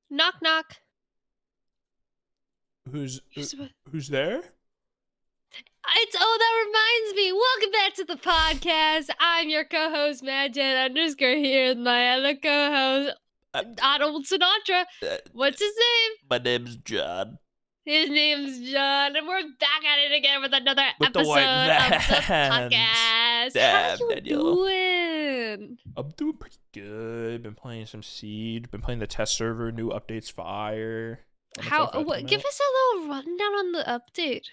Knock knock. Who's You're supposed- who's there? that reminds me. Welcome back to the podcast. I'm your co-host, Mad_Jen_ here with my other co-host, Uh, Donald Sinatra. uh, What's his name? my name's John. His name's John, and we're back at it again with another With the episode white of the vans. podcast. Damn, How you Daniel. doing? I'm doing pretty good. Been playing some Siege. Been playing the test server. New updates fire. Give us a little rundown on the update.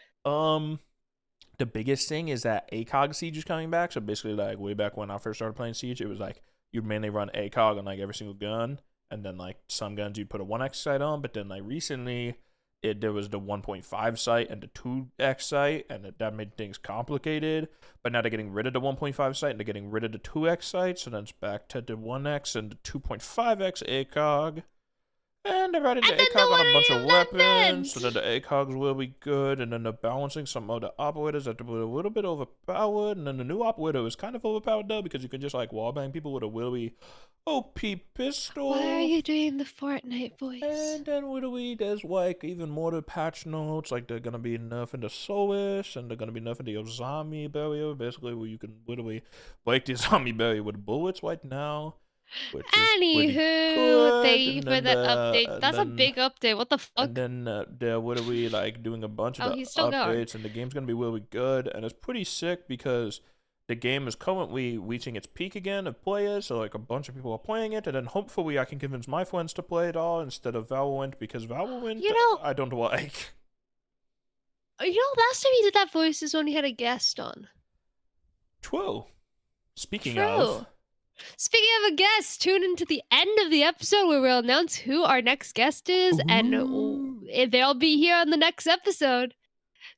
The biggest thing is that ACOG Siege is coming back. So basically, like way back when I first started playing Siege, it was like you'd mainly run ACOG on like every single gun, and then like some guns you'd put a 1x sight on. But then like recently, there was the 1.5 sight and the 2x sight, and that made things complicated. But now they're getting rid of the 1.5 sight and they're getting rid of the 2x sight, so then it's back to the 1x and the 2.5x ACOG. And they're adding the ACOG on a bunch of weapons, so that the ACOGs will be good, and then they're balancing some of the operators that were a little bit overpowered, and then the new operator is kind of overpowered though, because you can just like wallbang people with a Willy OP pistol. Why are you doing the Fortnite voice? And then there's like even more to patch notes, like they're gonna be nerfing the Solus, and they're gonna be nerfing the zombie barrier, basically where you can literally break the zombie barrier with bullets right now. Anywho, thank you for that update. That's a big update. What the fuck? And then they're literally like doing a bunch of the updates, and the game's gonna be really good, and it's pretty sick because the game is currently reaching its peak again of players, so like a bunch of people are playing it, and then hopefully I can convince my friends to play it all instead of Valorant, because Valorant I don't like. Last time you did that voice is when you had a guest on. True. Speaking of a guest, tune into the end of the episode where we'll announce who our next guest is, and they'll be here on the next episode.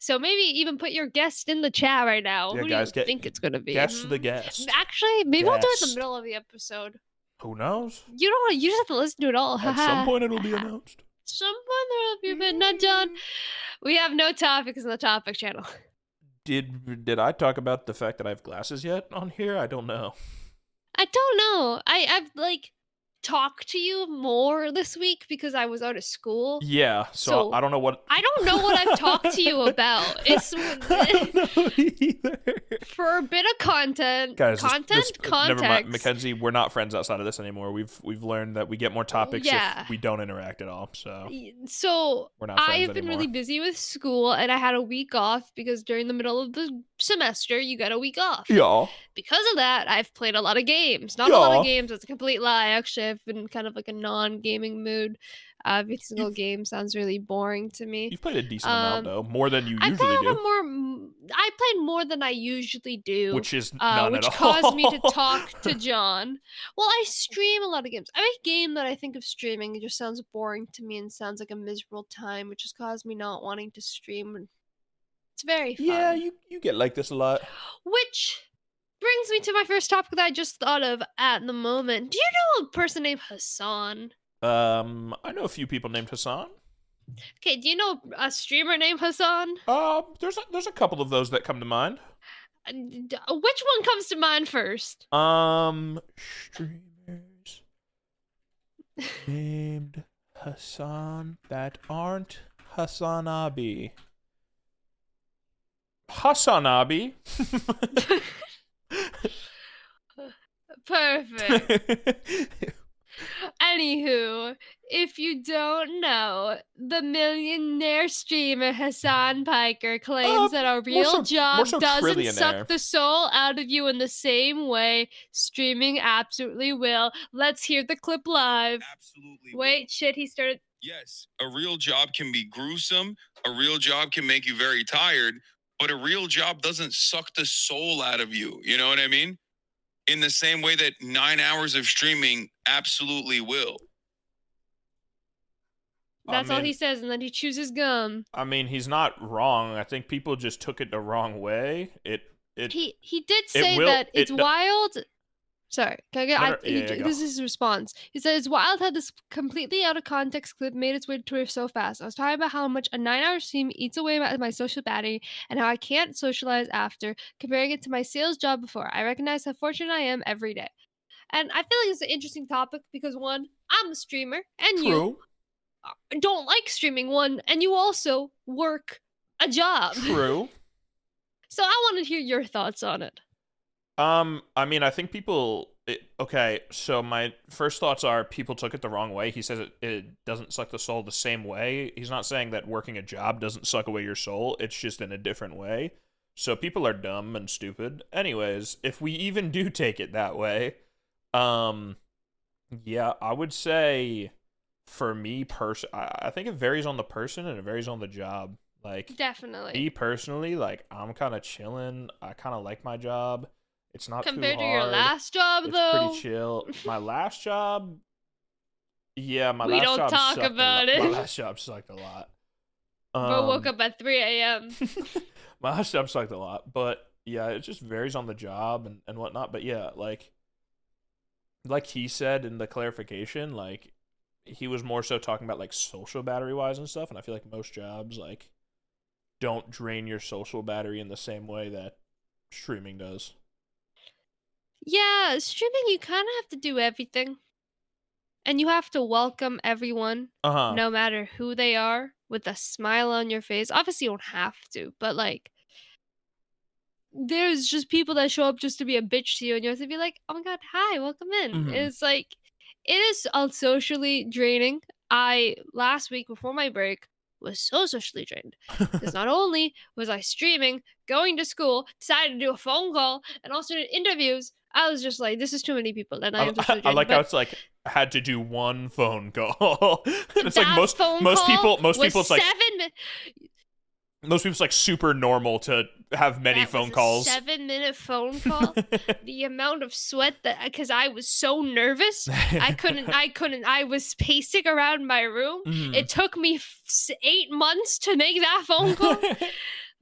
So maybe even put your guest in the chat right now. Yeah, who guys, do you think it's gonna be? Guess the guest. Actually, maybe I'll do it in the middle of the episode. Who knows? You just have to listen to it all. At some point it'll be announced. Some point there will be, but not John. We have no topics in the topic channel. Did I talk about the fact that I have glasses yet on here? I don't know. I don't know. I've like talked to you more this week because I was out of school. Yeah, so I don't know what I've talked to you about. It's I don't know either. For a bit of content. Guys, context. Never mind, Mckenzie, we're not friends outside of this anymore. We've learned that we get more topics if we don't interact at all. So we're not friends I've been really busy with school, and I had a week off because during the middle of the semester you get a week off. Yeah. Because of that, I've played a lot of games. Not a lot of games, that's a complete lie. Actually, I've been kind of like a non-gaming mood. Every single game sounds really boring to me. You've played a decent amount though, more than you usually do. I played more than I usually do, which is none at all. Which caused me to talk to John. Well, I stream a lot of games. Every game that I think of streaming, it just sounds boring to me and sounds like a miserable time, which has caused me not wanting to stream. It's very fun. Yeah, you get like this a lot. Which brings me to my first topic that I just thought of at the moment. Do you know a person named Hassan? I know a few people named Hassan. Okay, do you know a streamer named Hassan? There's a couple of those that come to mind. Which one comes to mind first? Streamers named Hassan that aren't Hassanabi. Hassanabi. Perfect. Anywho, if you don't know, the millionaire streamer Hassan Piker claims that a real job doesn't suck the soul out of you in the same way streaming absolutely will. Let's hear the clip live. Absolutely. Wait, shit, he started. Yes, a real job can be gruesome. A real job can make you very tired, but a real job doesn't suck the soul out of you. You know what I mean? In the same way that 9 hours of streaming absolutely will. That's all he says, and then he chews his gum. I mean, he's not wrong. I think people just took it the wrong way. He did say that it's wild. Sorry, this is his response. He said, it's wild how this completely out of context clip made its way to Twitter so fast. I was talking about how much a 9-hour stream eats away my social battery and how I can't socialize after, comparing it to my sales job before. I recognize how fortunate I am every day. And I feel like it's an interesting topic because, one, I'm a streamer, and you don't like streaming, one, and you also work a job. True. So I want to hear your thoughts on it. I mean, I think okay, so my first thoughts are people took it the wrong way. He says it doesn't suck the soul the same way. He's not saying that working a job doesn't suck away your soul. It's just in a different way. So people are dumb and stupid. Anyways, if we even do take it that way, yeah, I would say for me, I think it varies on the person and it varies on the job. Like, definitely. Me personally, like, I'm kind of chilling. I kind of like my job. It's not compared too to hard. your last job, It's though. Pretty chill. My last job, yeah, my we last don't job talk sucked about it. My last job sucked a lot. Bro woke up at 3 a.m. My last job sucked a lot, but yeah, it just varies on the job and whatnot. But yeah, like he said in the clarification, like he was more so talking about like social battery wise and stuff, and I feel like most jobs like don't drain your social battery in the same way that streaming does. Yeah, streaming, you kind of have to do everything. And you have to welcome everyone, no matter who they are, with a smile on your face. Obviously, you don't have to, but like, there's just people that show up just to be a bitch to you, and you have to be like, "Oh my god, hi, welcome in." Mm-hmm. It's like, it is socially draining. I last week before my break was so socially drained because not only was I streaming, going to school, decided to do a phone call, and also did interviews. I was just like, this is too many people, and I am socially drained. I like how it's like had to do one phone call. It's like most people it's like 7 most people's like super normal to have many phone calls. 7-minute phone call. The amount of sweat because I was so nervous, I couldn't. I was pacing around my room. Mm-hmm. It took me 8 months to make that phone call.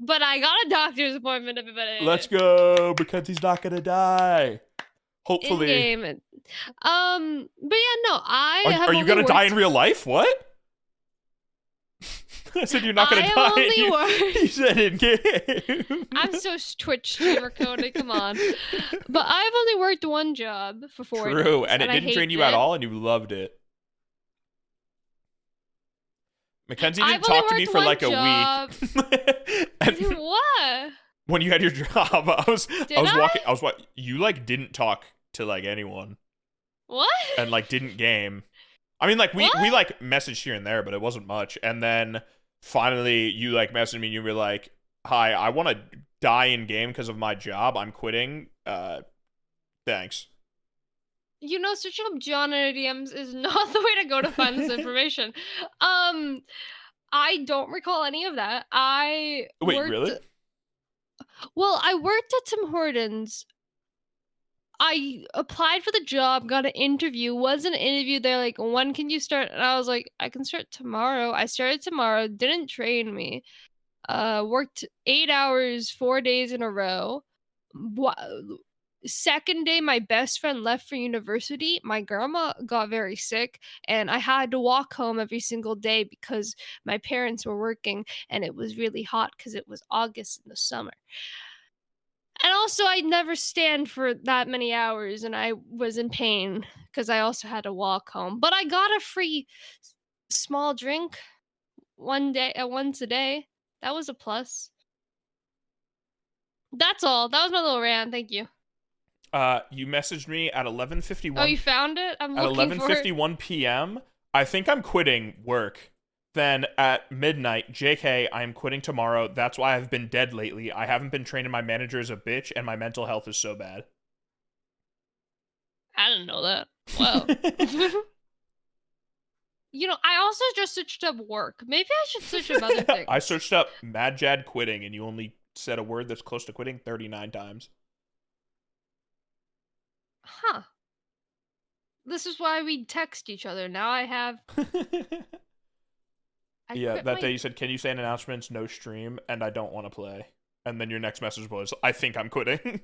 But I got a doctor's appointment. Everybody. Let's go, because he's not gonna die. Hopefully. In-game. But yeah, no. Are you gonna die in real life? What? I said you're not gonna die. You said in game. I'm so Twitch streamer Cody. Come on. But I've only worked one job for 4 days. True, and it didn't drain you at all, and you loved it. Mckenzie didn't talk to me for like a week. What? When you had your job, I was walking. You like didn't talk to like anyone. What? And like didn't game. I mean, like we like messaged here and there, but it wasn't much. And then finally, you like messaged me and you were like, "Hi, I want to die in game because of my job. I'm quitting. Thanks." You know, searching up John in DMs is not the way to go to find this information. I don't recall any of that. Wait, really? Well, I worked at Tim Hortons. I applied for the job, got an interview, was an interview. They're like, when can you start? And I was like, I can start tomorrow. I started tomorrow, didn't train me. Worked 8 hours, 4 days in a row. Second day, my best friend left for university. My grandma got very sick, and I had to walk home every single day because my parents were working, and it was really hot because it was August in the summer. And also, I'd never stand for that many hours, and I was in pain because I also had to walk home. But I got a free small drink once a day. That was a plus. That's all. That was my little rant. Thank you. You messaged me at 11:51. Oh, you found it? I'm looking for it. At 11:51 p.m. I think I'm quitting work. Then at midnight, JK, I am quitting tomorrow. That's why I've been dead lately. I haven't been trained, and my manager is a bitch, and my mental health is so bad. I didn't know that. Wow. You know, I also just searched up work. Maybe I should search up other things. I searched up Mad Jad quitting, and you only said a word that's close to quitting 39 times. Huh. This is why we text each other. Now I have... Yeah, that day you said, "Can you say an announcements? No stream, and I don't want to play." And then your next message was, "I think I'm quitting."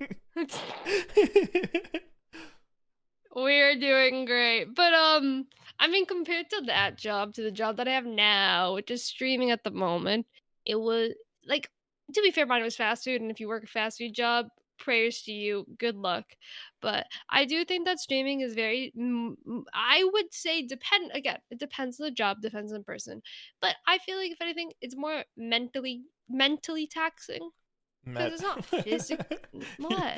We're doing great. But I mean, compared to that job, to the job that I have now, which is streaming at the moment, it was like, to be fair, mine was fast food, and if you work a fast food job, prayers to you. Good luck. But I do think that streaming is very, I would say, it depends on the job, depends on the person. But I feel like, if anything, it's more mentally taxing. Because it's not physical. What?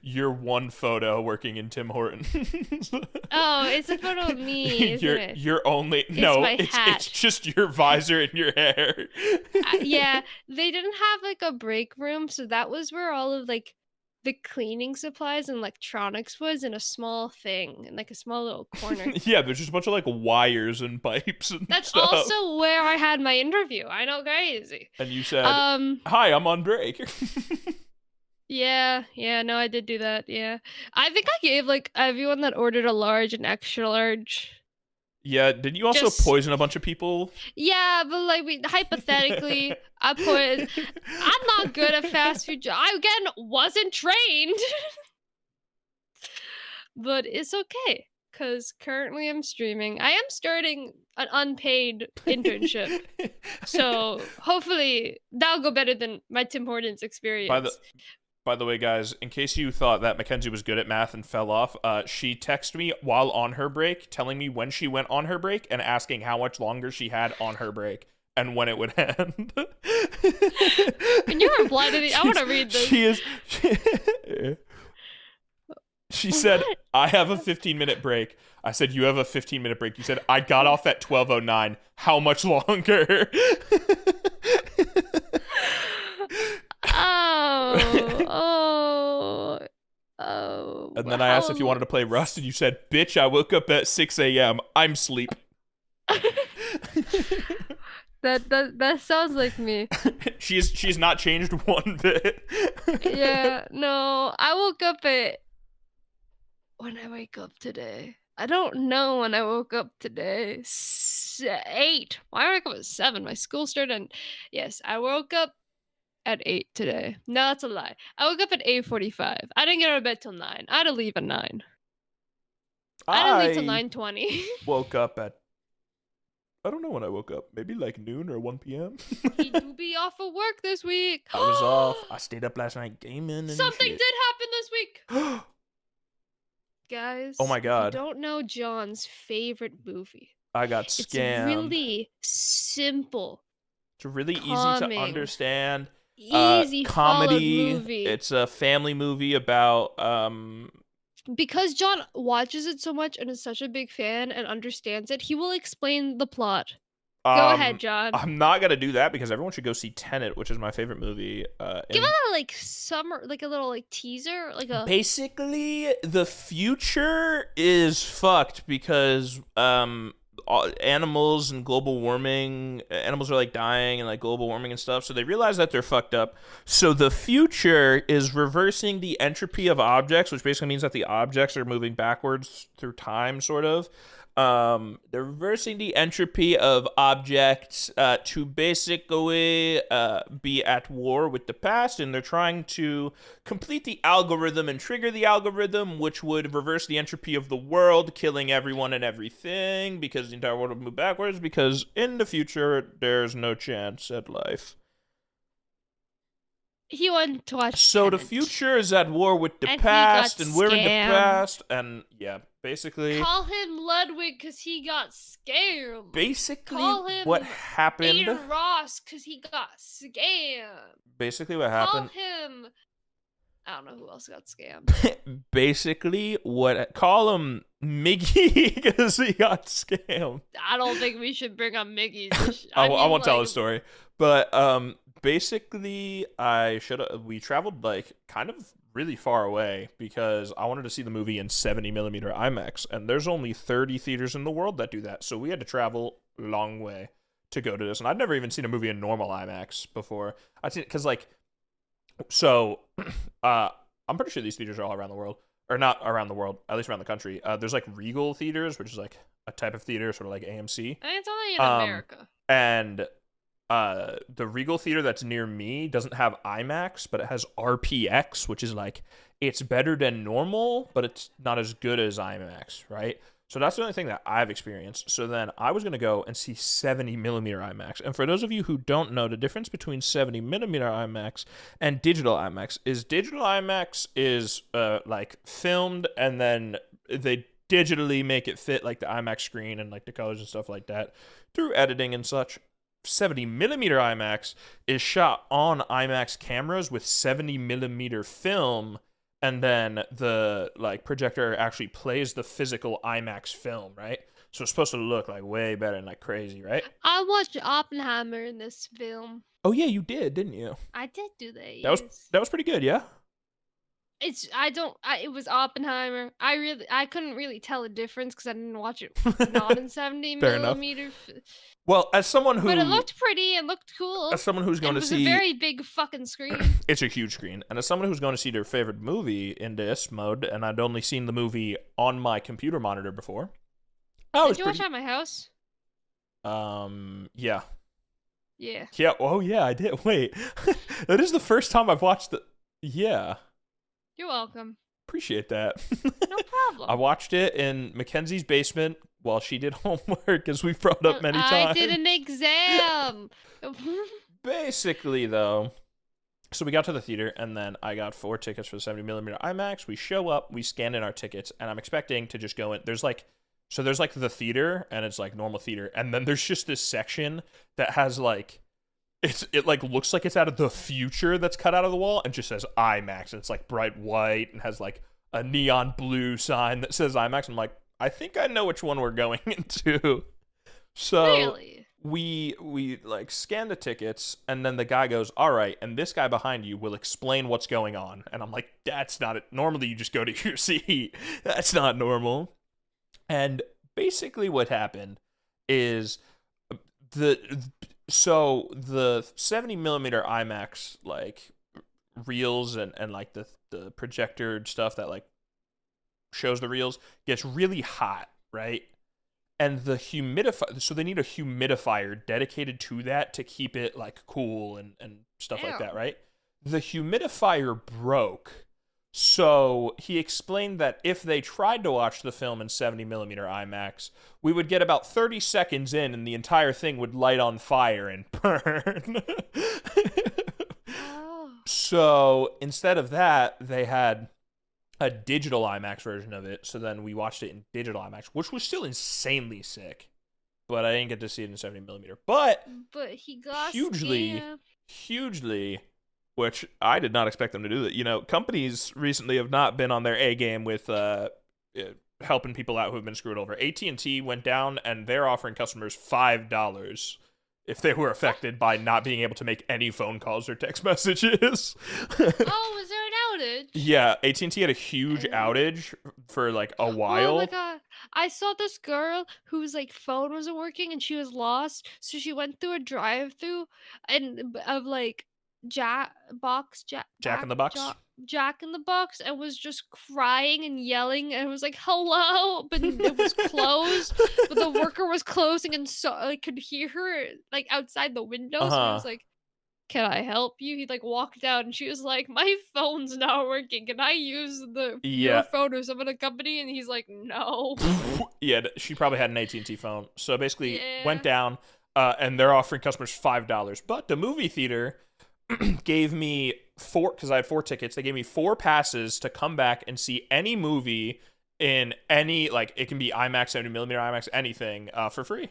Your one photo working in Tim Hortons. Oh, it's a photo of me, isn't it? You're only It's my hat. it's just your visor and your hair. Yeah, they didn't have like a break room, so that was where all of like the cleaning supplies and electronics was, in a small thing, in like a small little corner. Yeah, there's just a bunch of like wires and pipes and That's stuff. also where I had my interview. I know, crazy. And you said, "Hi, I'm on break." Yeah, no, I did do that. Yeah, I think I gave like everyone that ordered a large an extra large. Yeah, did you also poison a bunch of people? Yeah, but like hypothetically, I'm not good at fast food. I again wasn't trained, but it's okay because currently I'm streaming. I am starting an unpaid internship, so hopefully that'll go better than my Tim Hortons experience. By the way, guys, in case you thought that Mckenzie was good at math and fell off, she texted me while on her break, telling me when she went on her break and asking how much longer she had on her break and when it would end. Can you reply to I want to read this. She said, "I have a 15-minute break." I said, "You have a 15-minute break." You said, "I got off at 12:09. How much longer?" And then I asked if you wanted to play Rust, and you said, "Bitch, I woke up at 6 a.m. I'm asleep." That sounds like me. She's not changed one bit. Yeah, no. I woke up at... When I wake up today? I don't know when I woke up today. 8. Why did I wake up at 7? My school started. Yes, I woke up at 8 today. No, that's a lie. I woke up at 8:45. I didn't get out of bed till 9. I had to leave at 9. I didn't leave till 9:20. Woke up at... I don't know when I woke up. Maybe like noon or 1 p.m. He do be off of work this week. I was off. I stayed up last night gaming and Something shit. did happen this week. Guys. Oh my god. I don't know John's favorite movie. I got scammed. It's really simple. It's really easy to understand. Easy comedy movie. It's a family movie about because John watches it so much and is such a big fan and understands it, he will explain the plot. Go ahead, John. I'm not gonna do that because everyone should go see Tenet, which is my favorite movie. Give it a little teaser, Basically, the future is fucked because animals and global warming. Animals are dying and global warming and stuff. So they realize that they're fucked up. So the future is reversing the entropy of objects, which basically means that the objects are moving backwards through time, sort of. They're reversing the entropy of objects to basically be at war with the past, and they're trying to complete the algorithm and trigger the algorithm, which would reverse the entropy of the world, killing everyone and everything, because the entire world would move backwards, because in the future, there's no chance at life. He wanted to watch So Tenet. the future is at war with the past, and we're in the past, and yeah. Basically, call him Ludwig because he got scammed. Basically, call him what happened? Aiden Ross because he got scammed. Basically, what happened? Call him. I don't know who else got scammed. Basically, call him Miggy because he got scammed. I don't think we should bring up Miggy. I won't tell the story, but basically, we traveled kind of really far away because I wanted to see the movie in 70mm IMAX, and there's only 30 theaters in the world that do that, so we had to travel a long way to go to this, and I'd never even seen a movie in normal IMAX before. I'd seen it because I'm pretty sure these theaters are all around the world, or not around the world, at least around the country. There's Regal theaters, which is a type of theater, sort of like AMC. I think it's only in America. And the Regal theater that's near me doesn't have IMAX, but it has RPX, which is it's better than normal, but it's not as good as IMAX, right? So that's the only thing that I've experienced. So then I was going to go and see 70 millimeter IMAX. And for those of you who don't know, the difference between 70 millimeter IMAX and digital IMAX is like filmed and then they digitally make it fit like the IMAX screen and like the colors and stuff like that through editing and such. 70 millimeter IMAX is shot on IMAX cameras with 70 millimeter film, and then the like projector actually plays the physical IMAX film, right? So it's supposed to look like way better and like crazy, right? I watched Oppenheimer in this film. Oh yeah, you did, didn't you? I did do that. Yes. That was pretty good, yeah. It was Oppenheimer. I couldn't really tell the difference because I didn't watch it not in 70 Fair millimeter. Well, as someone who... But it looked pretty. It looked cool. As someone who's going to see... It was a very big fucking screen. It's a huge screen. And as someone who's going to see their favorite movie in this mode, and I'd only seen the movie on my computer monitor before... Did you watch it at my house? Yeah. Yeah. Yeah, oh yeah, I did. Wait. That is the first time I've watched the... Yeah. You're welcome. Appreciate that. No problem. I watched it in Mackenzie's basement while she did homework, as we've brought up many times. I did an exam. Basically, though, so we got to the theater, and then I got 4 tickets for the 70 millimeter IMAX. We show up, we scan in our tickets, and I'm expecting to just go in. There's like the theater, and it's like normal theater, and then there's just this section that has like, it like looks like it's out of the future that's cut out of the wall and just says IMAX, and it's like bright white and has like a neon blue sign that says IMAX. I'm like, I think I know which one we're going into. So really? we like scan the tickets, and then the guy goes, all right, and this guy behind you will explain what's going on. And I'm like, that's not it. Normally you just go to your seat. That's not normal. And basically what happened is the 70 millimeter IMAX like reels and like the projector stuff that like shows the reels gets really hot, right? And the humidifier, so they need a humidifier dedicated to that to keep it like cool and stuff like that, right? The humidifier broke. So he explained that if they tried to watch the film in 70 millimeter IMAX, we would get about 30 seconds in and the entire thing would light on fire and burn. So instead of that, they had a digital IMAX version of it. So then we watched it in digital IMAX, which was still insanely sick. But I didn't get to see it in 70 millimeter. But he got hugely, which I did not expect them to do that. You know, companies recently have not been on their A game with helping people out who have been screwed over. AT&T went down, and they're offering customers $5 if they were affected by not being able to make any phone calls or text messages. Oh, was there an outage? Yeah, AT&T had a huge outage for like a while. Oh my god. I saw this girl whose like phone wasn't working and she was lost. So she went through a drive-through and of like Jack in the Box and was just crying and yelling and was like hello, but it was closed. But the worker was closing and so I could hear her like outside the window. So I was like, can I help you? He like walked out and she was like, my phone's not working. Can I use your phone or some other company? And he's like, no. Yeah, she probably had an AT&T phone. So basically went down and they're offering customers $5. But the movie theater gave me 4, because I had 4 tickets. They gave me 4 passes to come back and see any movie in any, like, it can be IMAX, 70 millimeter IMAX, anything, for free.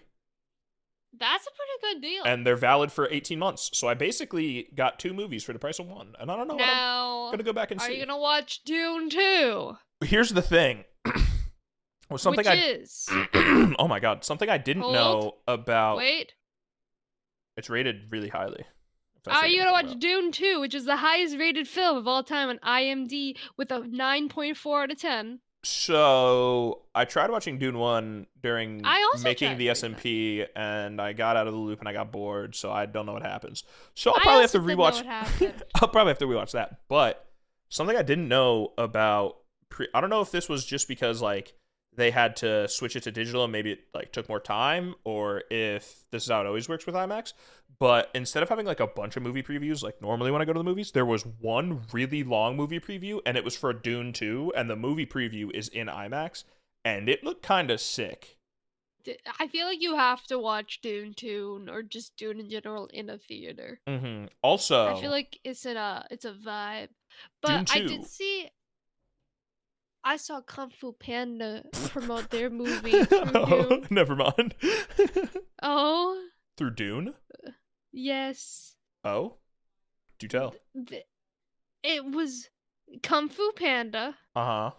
That's a pretty good deal. And they're valid for 18 months. So I basically got 2 movies for the price of 1. And I don't know what I'm going to go back and see. Are you going to watch Dune 2? Here's the thing. Oh my god, something I didn't know about. Wait. It's rated really highly. Are you going to watch Dune 2, which is the highest rated film of all time on IMDb with a 9.4 out of 10? So I tried watching Dune 1 during making the SMP, and I got out of the loop and I got bored, so I don't know what happens. So I'll probably have to rewatch. I'll probably have to rewatch that. But something I didn't know about, I don't know if this was just because like they had to switch it to digital and maybe it like took more time, or if this is how it always works with IMAX. But instead of having like a bunch of movie previews like normally when I go to the movies, there was one really long movie preview, and it was for Dune 2, and the movie preview is in IMAX, and it looked kind of sick. I feel like you have to watch Dune 2 or just Dune in general in a theater. Also, I feel like it's a vibe. But Dune 2. I did see. I saw Kung Fu Panda promote their movie through Dune. Never mind. Oh. Through Dune? Yes. Oh? Do tell. It was Kung Fu Panda. Uh-huh.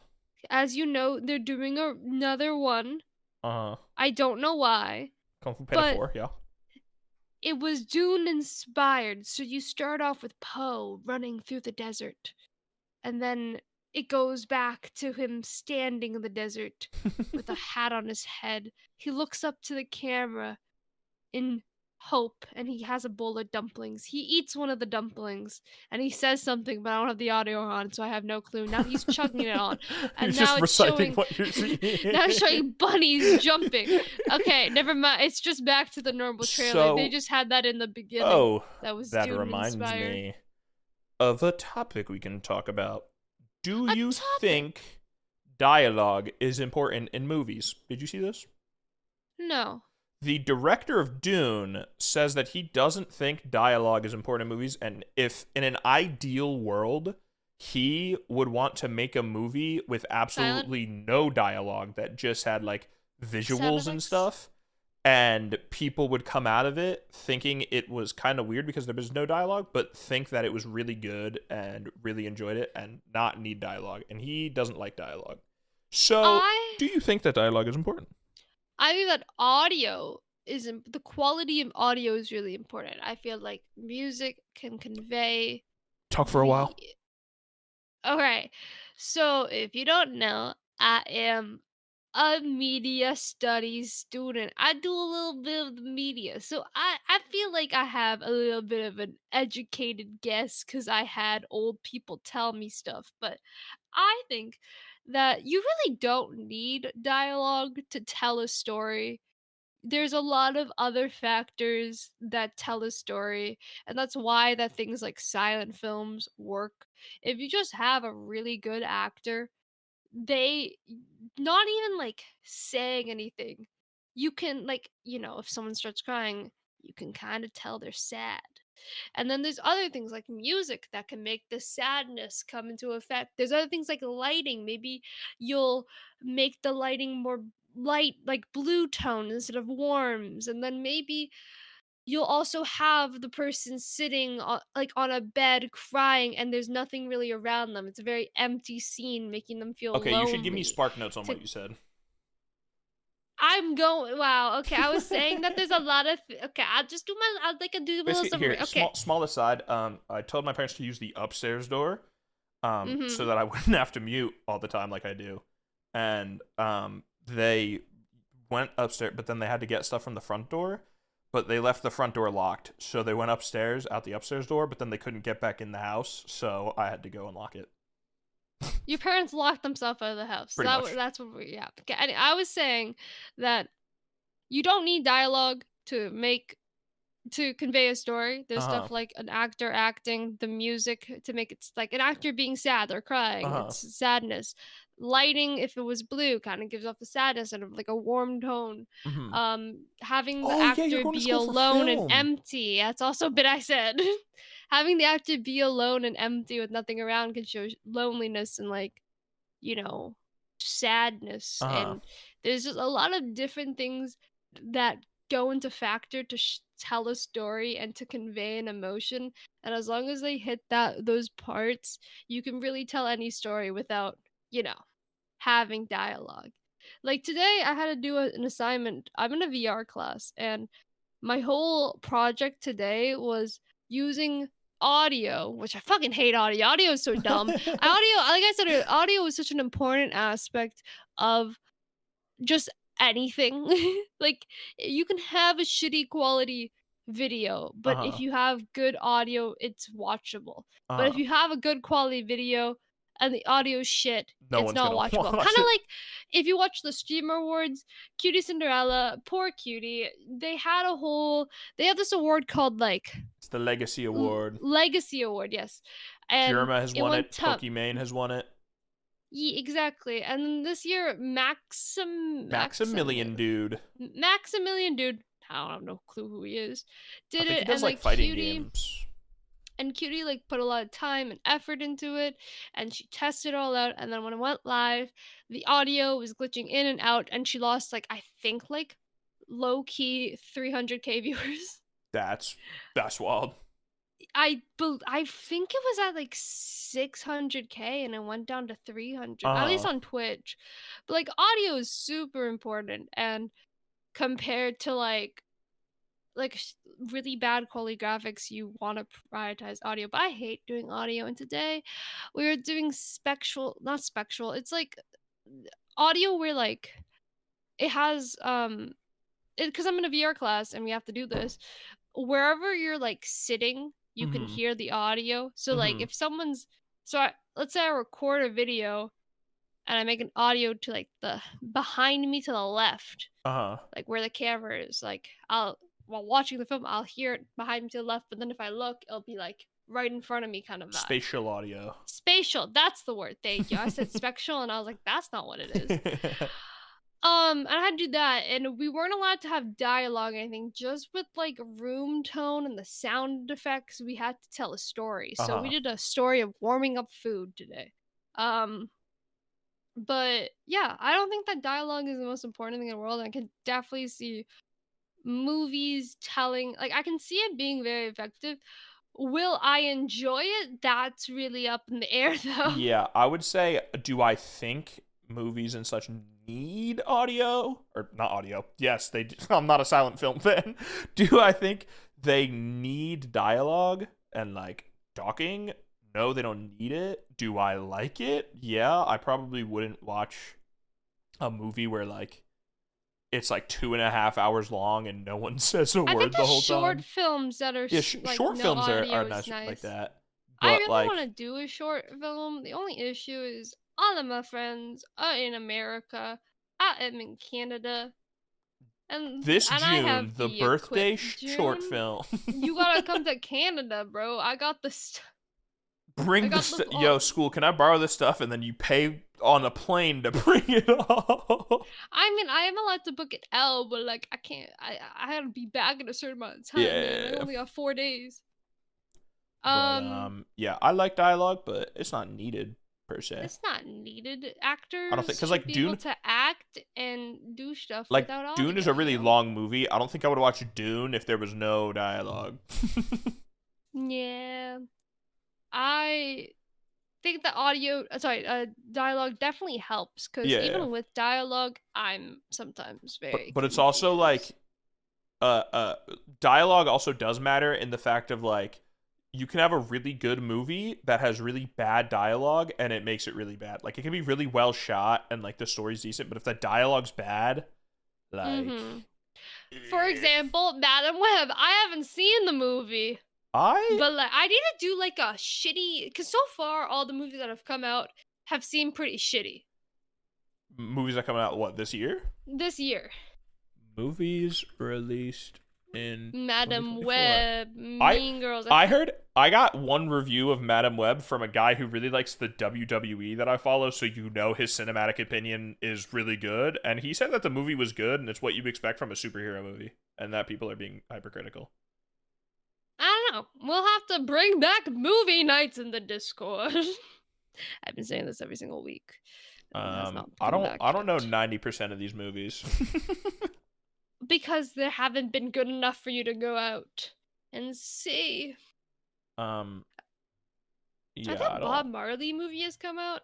As you know, they're doing another one. Uh-huh. I don't know why. Kung Fu Panda 4, yeah. It was Dune inspired. So you start off with Poe running through the desert. And then it goes back to him standing in the desert with a hat on his head. He looks up to the camera in hope, and he has a bowl of dumplings. He eats one of the dumplings, and he says something, but I don't have the audio on, so I have no clue. Now he's chugging it on, and he's now just it's reciting showing. What you're seeing. Now it's showing bunnies jumping. Okay, never mind. It's just back to the normal trailer. So, they just had that in the beginning. Oh, that was that Dune reminds inspired. me of a topic we can talk about. Do you think dialogue is important in movies? Did you see this? No. The director of Dune says that he doesn't think dialogue is important in movies, and if in an ideal world, he would want to make a movie with absolutely no dialogue that just had like visuals and stuff, and people would come out of it thinking it was kind of weird because there was no dialogue, but think that it was really good and really enjoyed it and not need dialogue, and he doesn't like dialogue. So, do you think that dialogue is important? I think that the quality of audio is really important. I feel like music can convey. Talk for a while. Okay, so if you don't know, I am a media studies student. I do a little bit of the media. So I feel like I have a little bit of an educated guess because I had old people tell me stuff. But I think that you really don't need dialogue to tell a story. There's a lot of other factors that tell a story, and that's why that things like silent films work. If you just have a really good actor, they not even like saying anything, you can like, if someone starts crying, you can kind of tell they're sad. And then there's other things like music that can make the sadness come into effect. There's other things like lighting. Maybe you'll make the lighting more light, like blue tone instead of warms. And then maybe you'll also have the person sitting on a bed crying, and there's nothing really around them. It's a very empty scene, making them feel lonely. You should give me spark notes on what you said. Wow. Okay, I was saying that there's a lot of. Okay, I'll just do I'll do a little summary. Okay. Small aside. I told my parents to use the upstairs door, so that I wouldn't have to mute all the time like I do, and they went upstairs, but then they had to get stuff from the front door. But they left the front door locked, so they went upstairs out the upstairs door, but then they couldn't get back in the house, so I had to go unlock it. Your parents locked themselves out of the house. Pretty much. That's what we, yeah. Okay, I was saying that you don't need dialogue to convey a story. There's stuff like an actor acting, the music to make it like an actor being sad or crying. It's sadness. Lighting, if it was blue, kind of gives off the sadness and like a warm tone. Having the actor be alone and empty. That's also a bit I said. Having the actor be alone and empty with nothing around can show loneliness and like, sadness. And there's just a lot of different things that go into factor to tell a story and to convey an emotion. And as long as they hit those parts, you can really tell any story without having dialogue. Like today I had to do an assignment. I'm in a VR class, and my whole project today was using audio, which I fucking hate audio. Audio is so dumb. Like I said, audio is such an important aspect of just anything. Like you can have a shitty quality video, but if you have good audio, it's watchable. But if you have a good quality video and the audio shit, it's not watchable. Kind of like if you watch the Streamer Awards, Cutie Cinderella, poor Cutie, they have this award called like, it's the Legacy Award. Legacy Award, yes. And Jerma has won it. Pokimane has won it. Yeah, exactly. And then this year, Maximilian dude. Maximilian dude. I have no clue who he is. I Did think it, he does and like fighting games. And Cutie like put a lot of time and effort into it, and she tested it all out. And then when it went live, the audio was glitching in and out, and she lost like, I think, like low key 300K viewers. That's wild. I think it was at like 600K and it went down to 300, at least on Twitch. But like audio is super important, and compared to like really bad quality graphics, you want to prioritize audio. But I hate doing audio, and today we were doing not spectral. It's like audio where like it has because I'm in a VR class and we have to do this. Wherever you're like sitting, you can hear the audio. So like if someone's let's say I record a video and I make an audio to like the behind me to the left, like where the camera is, like while watching the film, I'll hear it behind me to the left, but then if I look, it'll be like right in front of me, kind of vibe. Spatial audio. Spatial, that's the word. Thank you. I said spectral, and I was like, that's not what it is. And I had to do that, and we weren't allowed to have dialogue or anything, just with like room tone and the sound effects. We had to tell a story. So we did a story of warming up food today. But yeah, I don't think that dialogue is the most important thing in the world. I can definitely see movies telling, like, I can see it being very effective. Will I enjoy it? That's really up in the air, though. Yeah, I would say, do I think movies and such need audio? Or not audio. Yes, they do. I'm not a silent film fan. Do I think they need dialogue and, like, talking? No, they don't need it. Do I like it? Yeah, I probably wouldn't watch a movie where, like, it's like 2.5 hours long and no one says a word the whole time. Short films that are like, short films are nice like that. But I really want to do a short film. The only issue is all of my friends are in America. I am in Canada. And this June, the birthday short film. You gotta come to Canada, bro. I got the Bring the yo, school, can I borrow this stuff? And then you pay on a plane to bring it all. I mean, I am allowed to book it L, but like I can't. I had to be back in a certain amount of time. Yeah. I only got 4 days. Yeah, I like dialogue, but it's not needed per se. It's not needed. Actors, I don't think, because like Dune, able to act and do stuff like without audio, Dune is a really long movie. I don't think I would watch Dune if there was no dialogue. Yeah. I think the dialogue definitely helps, because even with dialogue, I'm sometimes very but it's also like dialogue also does matter in the fact of like you can have a really good movie that has really bad dialogue and it makes it really bad. Like it can be really well shot and like the story's decent, but if the dialogue's bad, like for example, Madam Web, I haven't seen the movie. But like, I need to do like a shitty, because so far all the movies that have come out have seemed pretty shitty. Movies that come out what, this year? This year. Movies released in Madam Web, Mean Girls. I got one review of Madam Web from a guy who really likes the WWE that I follow, so you know his cinematic opinion is really good, and he said that the movie was good and it's what you expect from a superhero movie, and that people are being hypercritical. I don't know. We'll have to bring back movie nights in the Discord. I've been saying this every single week. I don't know 90% of these movies. Because they haven't been good enough for you to go out and see. Yeah. I think Bob Marley movie has come out.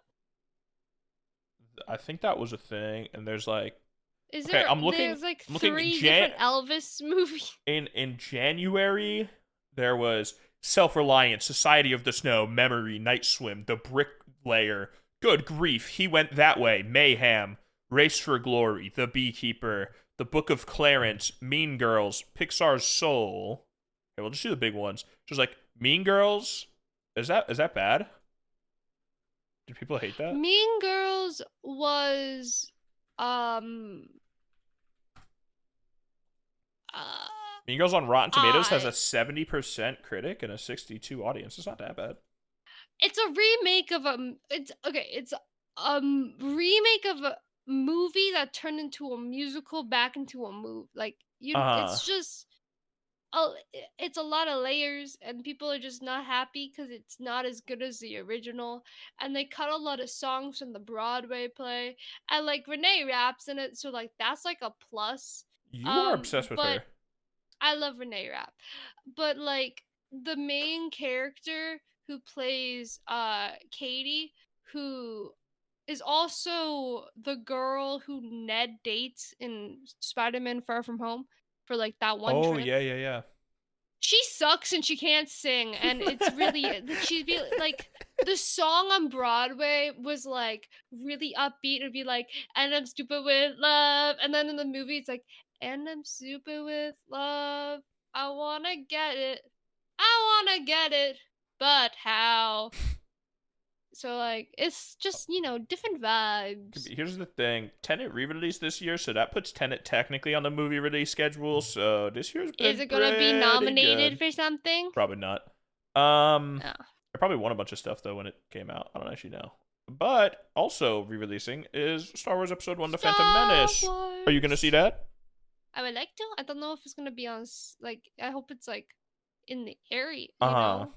I think that was a thing, and there's like there's like 3 different Elvis movies. In January, there was Self-Reliant, Society of the Snow, Memory, Night Swim, The Bricklayer, Good Grief, He Went That Way, Mayhem, Race for Glory, The Beekeeper, The Book of Clarence, Mean Girls, Pixar's Soul. Okay, we'll just do the big ones. Just like Mean Girls. Is that bad? Do people hate that? Mean Girls was Mean Girls on Rotten Tomatoes has a 70% critic and a 62 audience. It's not that bad. It's a remake of it's remake of a movie that turned into a musical back into a movie. Like it's just it's a lot of layers, and people are just not happy because it's not as good as the original, and they cut a lot of songs from the Broadway play, and like Renee raps in it, so like that's like a plus. You are obsessed with her. I love Renee Rapp, but like the main character who plays Katie, who is also the girl who Ned dates in Spider-Man Far From Home for like that one trip. Yeah. She sucks and she can't sing, and it's really she'd be like, the song on Broadway was like really upbeat. It'd be like, and I'm stupid with love, and then in the movie it's like, and I'm stupid with love, I wanna get it, but how? So like it's just, different vibes. Here's the thing. Tenet re-released this year, so that puts Tenet technically on the movie release schedule. So this year's been Is it gonna be nominated good. for something? Probably not. It probably won a bunch of stuff though when it came out. I don't actually know. But also re-releasing is Star Wars Episode 1: The Phantom Menace. Are you gonna see that? I would like to. I don't know if it's gonna be on, like, I hope it's like in the area, you know?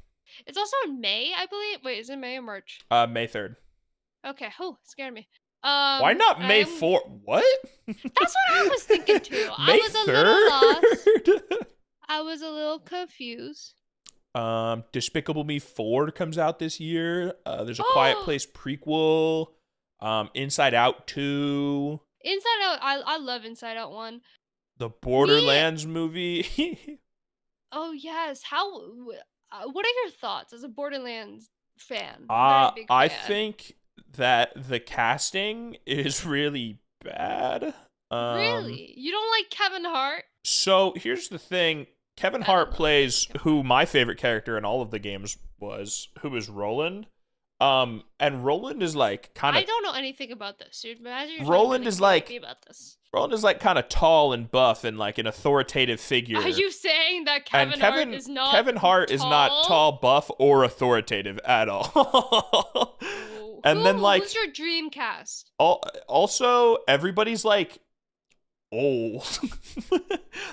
It's also in May, I believe. Wait, is it May or March? May 3rd. Okay. Oh, scared me. Why not May 4th? What? That's what I was thinking too. May 3rd? I was a little confused. Despicable Me 4 comes out this year. There's a Quiet Place prequel. Inside Out 2. Inside Out, I love Inside Out 1. The Borderlands movie. Oh yes. What are your thoughts as a Borderlands fan? I think that the casting is really bad. Really? You don't like Kevin Hart? So here's the thing. Kevin Hart plays who my favorite character in all of the games was, who is Roland. And Roland is like kind of. I don't know anything about this. Roland is like about this. Roland is like kind of tall and buff and like an authoritative figure. Are you saying that Kevin Hart is not tall, buff, or authoritative at all? And then like, who's your dream cast? Also, everybody's like old. what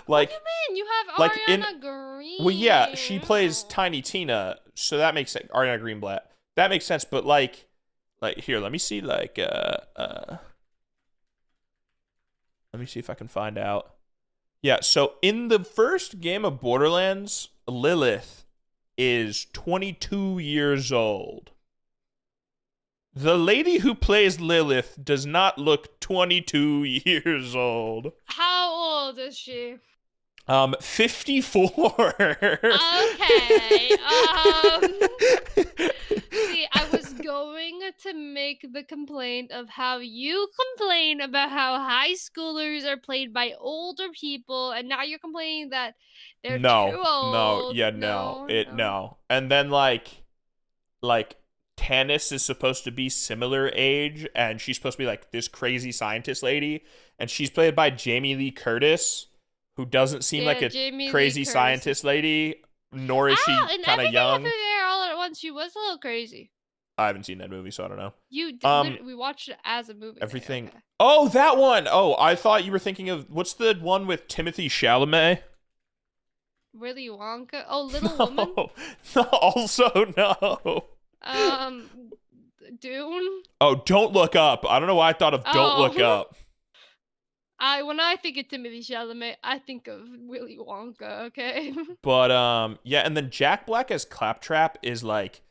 Like, do you mean? You have Ariana Green. Well, yeah, she plays Tiny Tina, so that makes sense. Ariana Greenblatt. That makes sense, but like here, let me see let me see if I can find out. Yeah, so in the first game of Borderlands, Lilith is 22 years old. The lady who plays Lilith does not look 22 years old. How old is she? 54. Okay. See, I was going to make the complaint of how you complain about how high schoolers are played by older people, and now you're complaining that they're too old. No. And then like Tannis is supposed to be similar age, and she's supposed to be like this crazy scientist lady, and she's played by Jamie Lee Curtis, who doesn't seem like a crazy scientist lady, nor is she kind of young. Everywhere all at once, she was a little crazy. I haven't seen that movie, so I don't know. We watched it as a movie. Everything. Okay. Oh, that one. Oh, I thought you were thinking of, what's the one with Timothy Chalamet? Willy Wonka? Oh, Little Woman? No, also no. Dune? Oh, Don't Look Up. I don't know why I thought of Don't Look Up. When I think of Timothy Chalamet, I think of Willy Wonka, okay? But, yeah, and then Jack Black as Claptrap is like,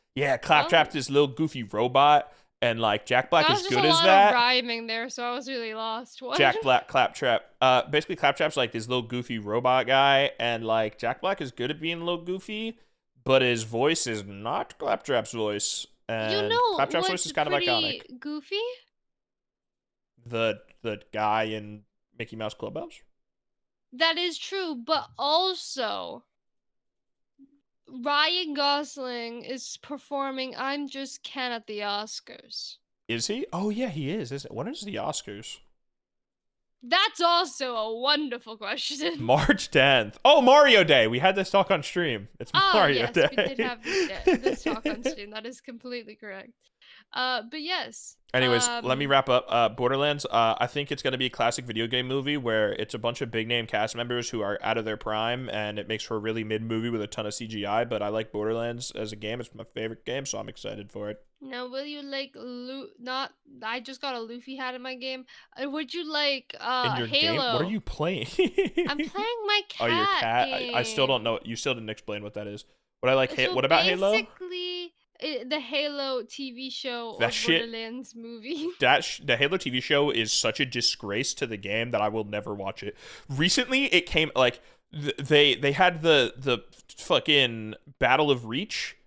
Claptrap's this little goofy robot, and like Jack Black is good as that. There's a lot of rhyming there, so I was really lost. What? Jack Black, Claptrap. Basically Claptrap's like this little goofy robot guy, and like Jack Black is good at being a little goofy, but his voice is not Claptrap's voice. And Claptrap's voice is kind of iconic. Goofy? The guy in Mickey Mouse Clubhouse? That is true, but also Ryan Gosling is performing I'm Just Ken at the Oscars. Is he? Oh yeah, he is. When is the Oscars? That's also a wonderful question. March 10th. Oh, Mario Day. We had this talk on stream. It's Mario Day. We did have this talk on stream. That is completely correct. But yes. Anyways, let me wrap up. Borderlands, I think it's going to be a classic video game movie where it's a bunch of big name cast members who are out of their prime, and it makes for a really mid movie with a ton of CGI, but I like Borderlands as a game. It's my favorite game, so I'm excited for it. Now, will you like I just got a Luffy hat in my game. Would you like in your Halo? Game? What are you playing? I'm playing my cat. Oh, your cat. Game. I still don't know. You still didn't explain what that is. What I like. So what about Halo? Basically, the Halo TV show or Borderlands movie. The Halo TV show is such a disgrace to the game that I will never watch it. Recently, it came like they had the fucking Battle of Reach.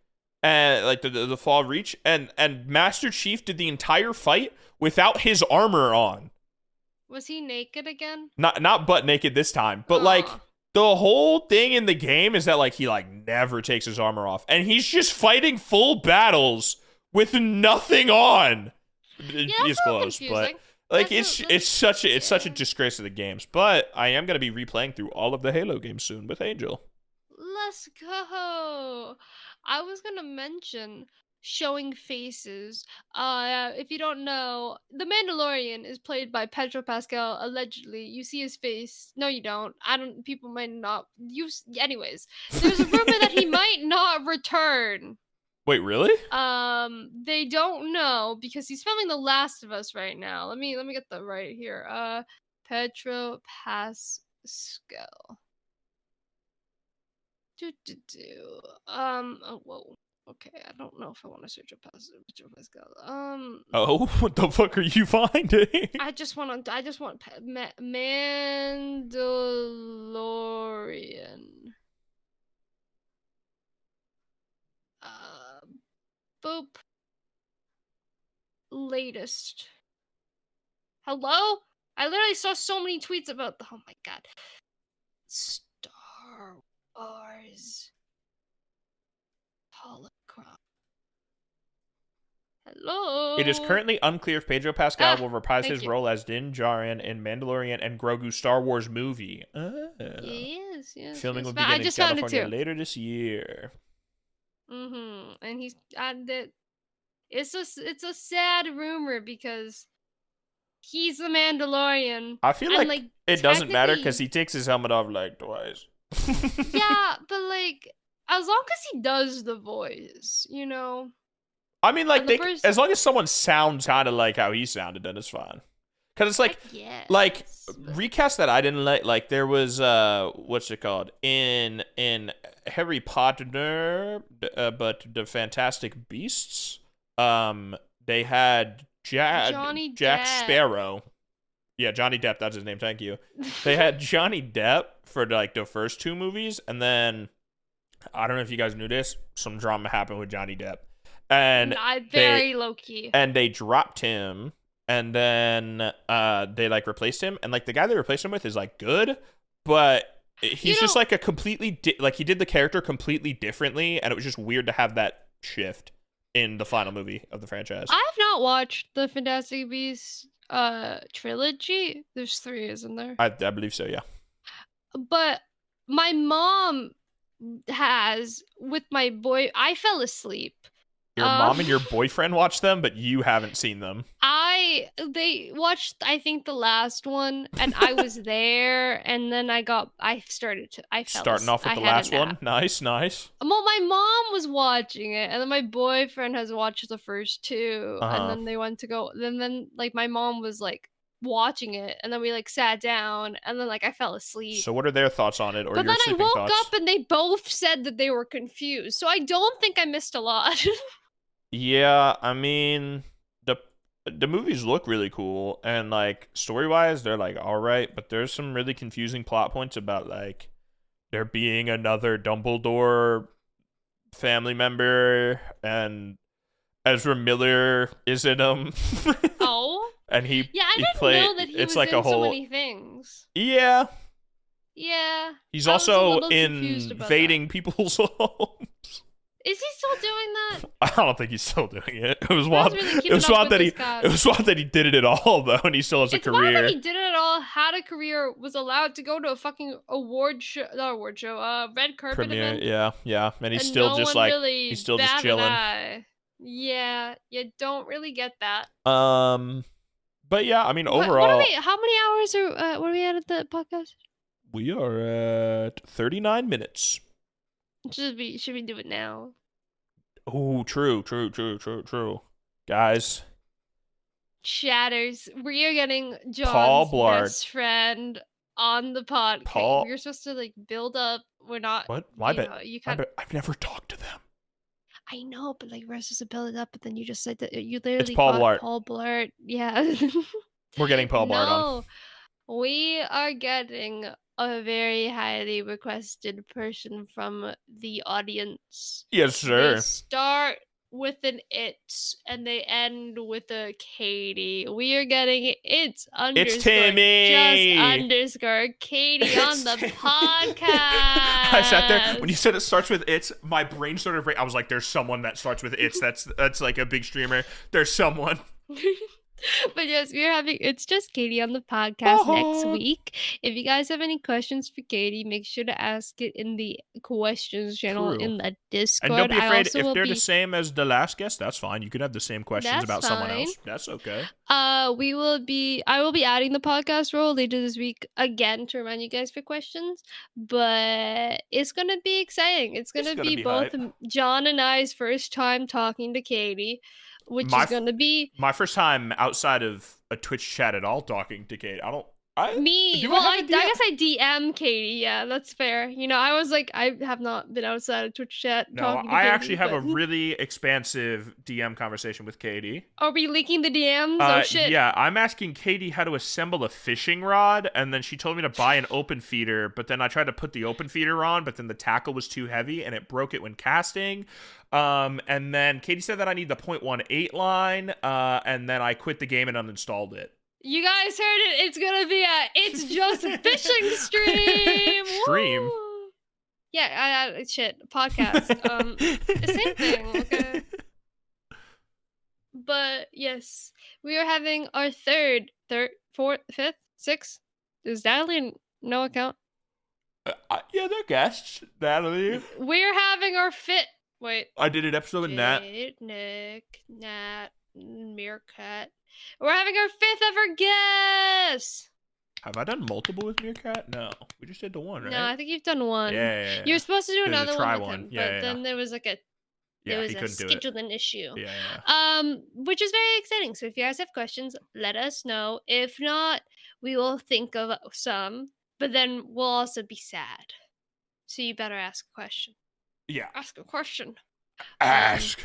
And like the fall of Reach, and Master Chief did the entire fight without his armor on. Was he naked again? Not butt naked this time, but like the whole thing in the game is that like he like never takes his armor off, and he's just fighting full battles with nothing on. Yeah, it's close, but like it's such a disgrace to the games. But I am gonna be replaying through all of the Halo games soon with Angel. Let's go. I was gonna mention showing faces. If you don't know, the Mandalorian is played by Pedro Pascal. Allegedly, you see his face. No, you don't. I don't. People might not. Anyways, there's a rumor that he might not return. Wait, really? They don't know because he's filming The Last of Us right now. Let me get that right here. Pedro Pascal. Oh, whoa. Okay, I don't know if I want to search up Pedro Pascal. Oh, what the fuck are you finding? I just want Mandalorian. Boop. Latest. Hello? I literally saw so many tweets about oh my god. Star Wars holocron. Hello. It is currently unclear if Pedro Pascal will reprise his role as Din Djarin in Mandalorian and Grogu Star Wars movie. Yes. Filming will begin in California later this year. And he's it's a sad rumor because he's the Mandalorian. I feel like it doesn't matter because he takes his helmet off like twice. Yeah, but like as long as he does the voice, you know. I mean, like as long as someone sounds kind of like how he sounded, then it's fine. Because it's like recast that I didn't like. Like there was what's it called in Harry Potter, but the Fantastic Beasts. They had Jack Sparrow. Yeah, Johnny Depp. That's his name. Thank you. They had Johnny Depp for like the first two movies, and then I don't know if you guys knew this. Some drama happened with Johnny Depp, and very low key. And they dropped him, and then they like replaced him, and like the guy they replaced him with is like good, but he's just like a completely like he did the character completely differently, and it was just weird to have that shift in the final movie of the franchise. I have not watched the Fantastic Beasts trilogy. There's 3, isn't there? I believe so, yeah. But my mom has with my boy. I fell asleep. Your mom and your boyfriend watched them, but you haven't seen them. They watched, I think, the last one, and I was there, and then I fell Starting off with the last one? Nice. Well, my mom was watching it, and then my boyfriend has watched the first 2, and then they went to go, then like, my mom was, like, watching it, and then we, like, sat down, and then, like, I fell asleep. So what are their thoughts on it, or but your sleeping thoughts? But then I woke up, and they both said that they were confused, so I don't think I missed a lot. Yeah, I mean, the movies look really cool, and like story-wise, they're like all right, but there's some really confusing plot points about like there being another Dumbledore family member, and Ezra Miller is in them. Oh, and he I didn't know that he was in so many things. Yeah. He's also invading people's homes. Is he still doing that? I don't think he's still doing it. It was wild. It was wild that he did it at all, though, and he still has a career. It's wild that he did it at all, had a career, was allowed to go to a fucking red carpet premiere. event. Yeah, and he's still just like he's still just chilling. Yeah, you don't really get that. But yeah, I mean, overall, how many hours are what are we at the podcast? We are at 39 minutes. Should we do it now? Oh, true. Guys. Shatters. We are getting John's best friend on the podcast. We were supposed to like build up. We're not. What? I've never talked to them. I know, but like we're supposed to build it up, but then you just said that you literally it's Paul Blart. Paul Blart. Yeah. We're getting Paul Blart on. We are getting a very highly requested person from the audience. Yes, sir. They start with an it's and they end with a Katie. We are getting it's Timmy. Just underscore Katie on the podcast. I sat there when you said it starts with it's. My brain started. I was like, "There's someone that starts with it's. That's like a big streamer. There's someone." But yes, we're having it's just Katie on the podcast next week. If you guys have any questions for Katie, make sure to ask it in the questions channel in the Discord. And don't be afraid if they're the same as the last guest. That's fine. You can have the same questions about someone else. That's okay. I will be adding the podcast role later this week again to remind you guys for questions. But it's gonna be exciting. It's gonna be both hype. John and I's first time talking to Katie. Which is going to be my first time outside of a Twitch chat at all talking to Katie. I guess I DM Katie. Yeah, that's fair. You know, I was like, I have not been outside of Twitch chat talking to Katie. I actually have a really expansive DM conversation with Katie. Are we leaking the DMs? Oh, shit. Yeah, I'm asking Katie how to assemble a fishing rod, and then she told me to buy an open feeder, but then I tried to put the open feeder on, but then the tackle was too heavy, and it broke it when casting. And then Katie said that I need the 0.18 line, and then I quit the game and uninstalled it. You guys heard it. It's gonna be It's Just a Fishing stream. Stream? Yeah, shit. Podcast. Same thing, okay? But yes, we are having our third, fourth, fifth, sixth. Is Natalie no account? Yeah, they're guests. Natalie. We're having our fifth. Wait. I did an episode with Nat. Nick, Nat, Meerkat. We're having our fifth ever guest. Have I done multiple with Meerkat? No, we just did the one, right? No, I think you've done one. Yeah. You're supposed to do another one with him, but then there was like a scheduling issue. Yeah. Which is very exciting. So if you guys have questions, let us know. If not, we will think of some, but then we'll also be sad. So you better ask a question. Yeah. Ask a question. Ask.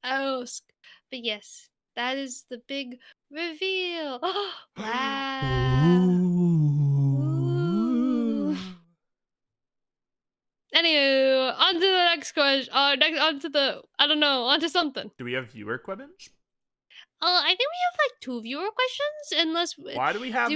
But yes, that is the big reveal. Wow. Anywho, on to the next question. On to something. Do we have viewer questions? I think we have like 2 viewer questions, unless. Why do we have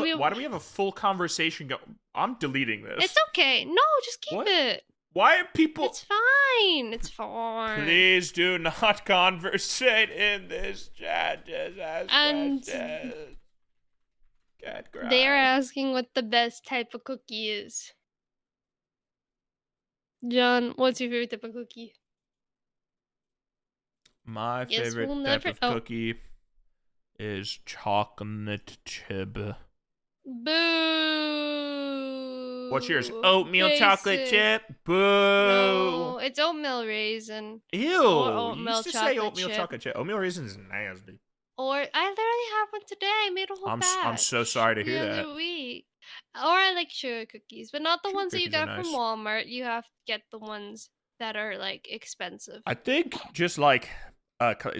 a full conversation going? I'm deleting this. It's okay. No, just keep it. Why are people? It's fine. It's fine. Please do not conversate in this chat. Just ask questions. They are asking what the best type of cookie is. John, what's your favorite type of cookie? My favorite type of cookie is chocolate chip. Boo. What's yours? Oatmeal chocolate chip? Boo. No, it's oatmeal raisin. Ew. Or oatmeal you used to say oatmeal chocolate chip. Oatmeal raisin is nasty. Or I literally have one today. I made a whole batch. I'm so sorry to hear that. Or I like sugar cookies, but not the ones that you get from Walmart. You have to get the ones that are like expensive. I think just like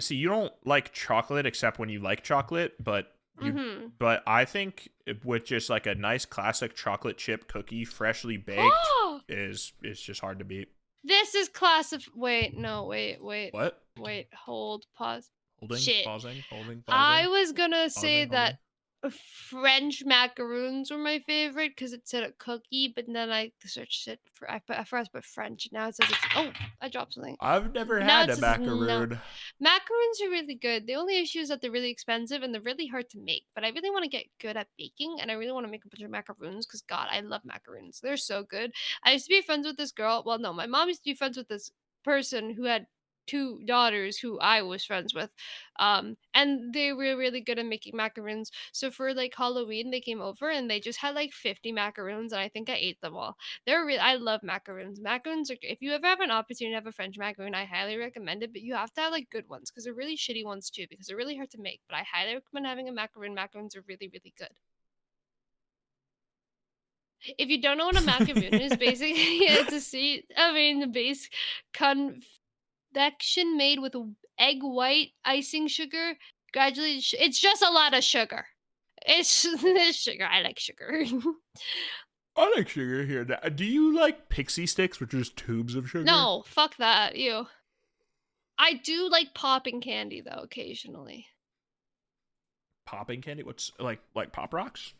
see, you don't like chocolate except when you like chocolate, but but I think with just like a nice classic chocolate chip cookie, freshly baked, is just hard to beat. This is wait. What? Wait, hold, pause. Pausing. I was gonna say that French macaroons were my favorite because it said a cookie, but then I searched it I first put French. Now it says I dropped something. I've never had a macaroon. No. Macaroons are really good. The only issue is that they're really expensive and they're really hard to make. But I really want to get good at baking, and I really want to make a bunch of macaroons because God, I love macaroons. They're so good. I used to be friends with this girl. Well, no, my mom used to be friends with this person who had two daughters who I was friends with. And they were really good at making macaroons. So for like Halloween, they came over and they just had like 50 macaroons, and I think I ate them all. I love macaroons. Macaroons are, if you ever have an opportunity to have a French macaroon, I highly recommend it, but you have to have like good ones because they're really shitty ones too because they're really hard to make. But I highly recommend having a macaroon. Macaroons are really, really good. If you don't know what a macaroon is, basically it's the base confection made with egg white, icing, sugar. Gradually, it's just a lot of sugar. It's sugar. I like sugar. I like sugar here. Do you like pixie sticks, which are just tubes of sugar? No, fuck that. Ew. I do like popping candy though, occasionally. Popping candy? What's like Pop Rocks?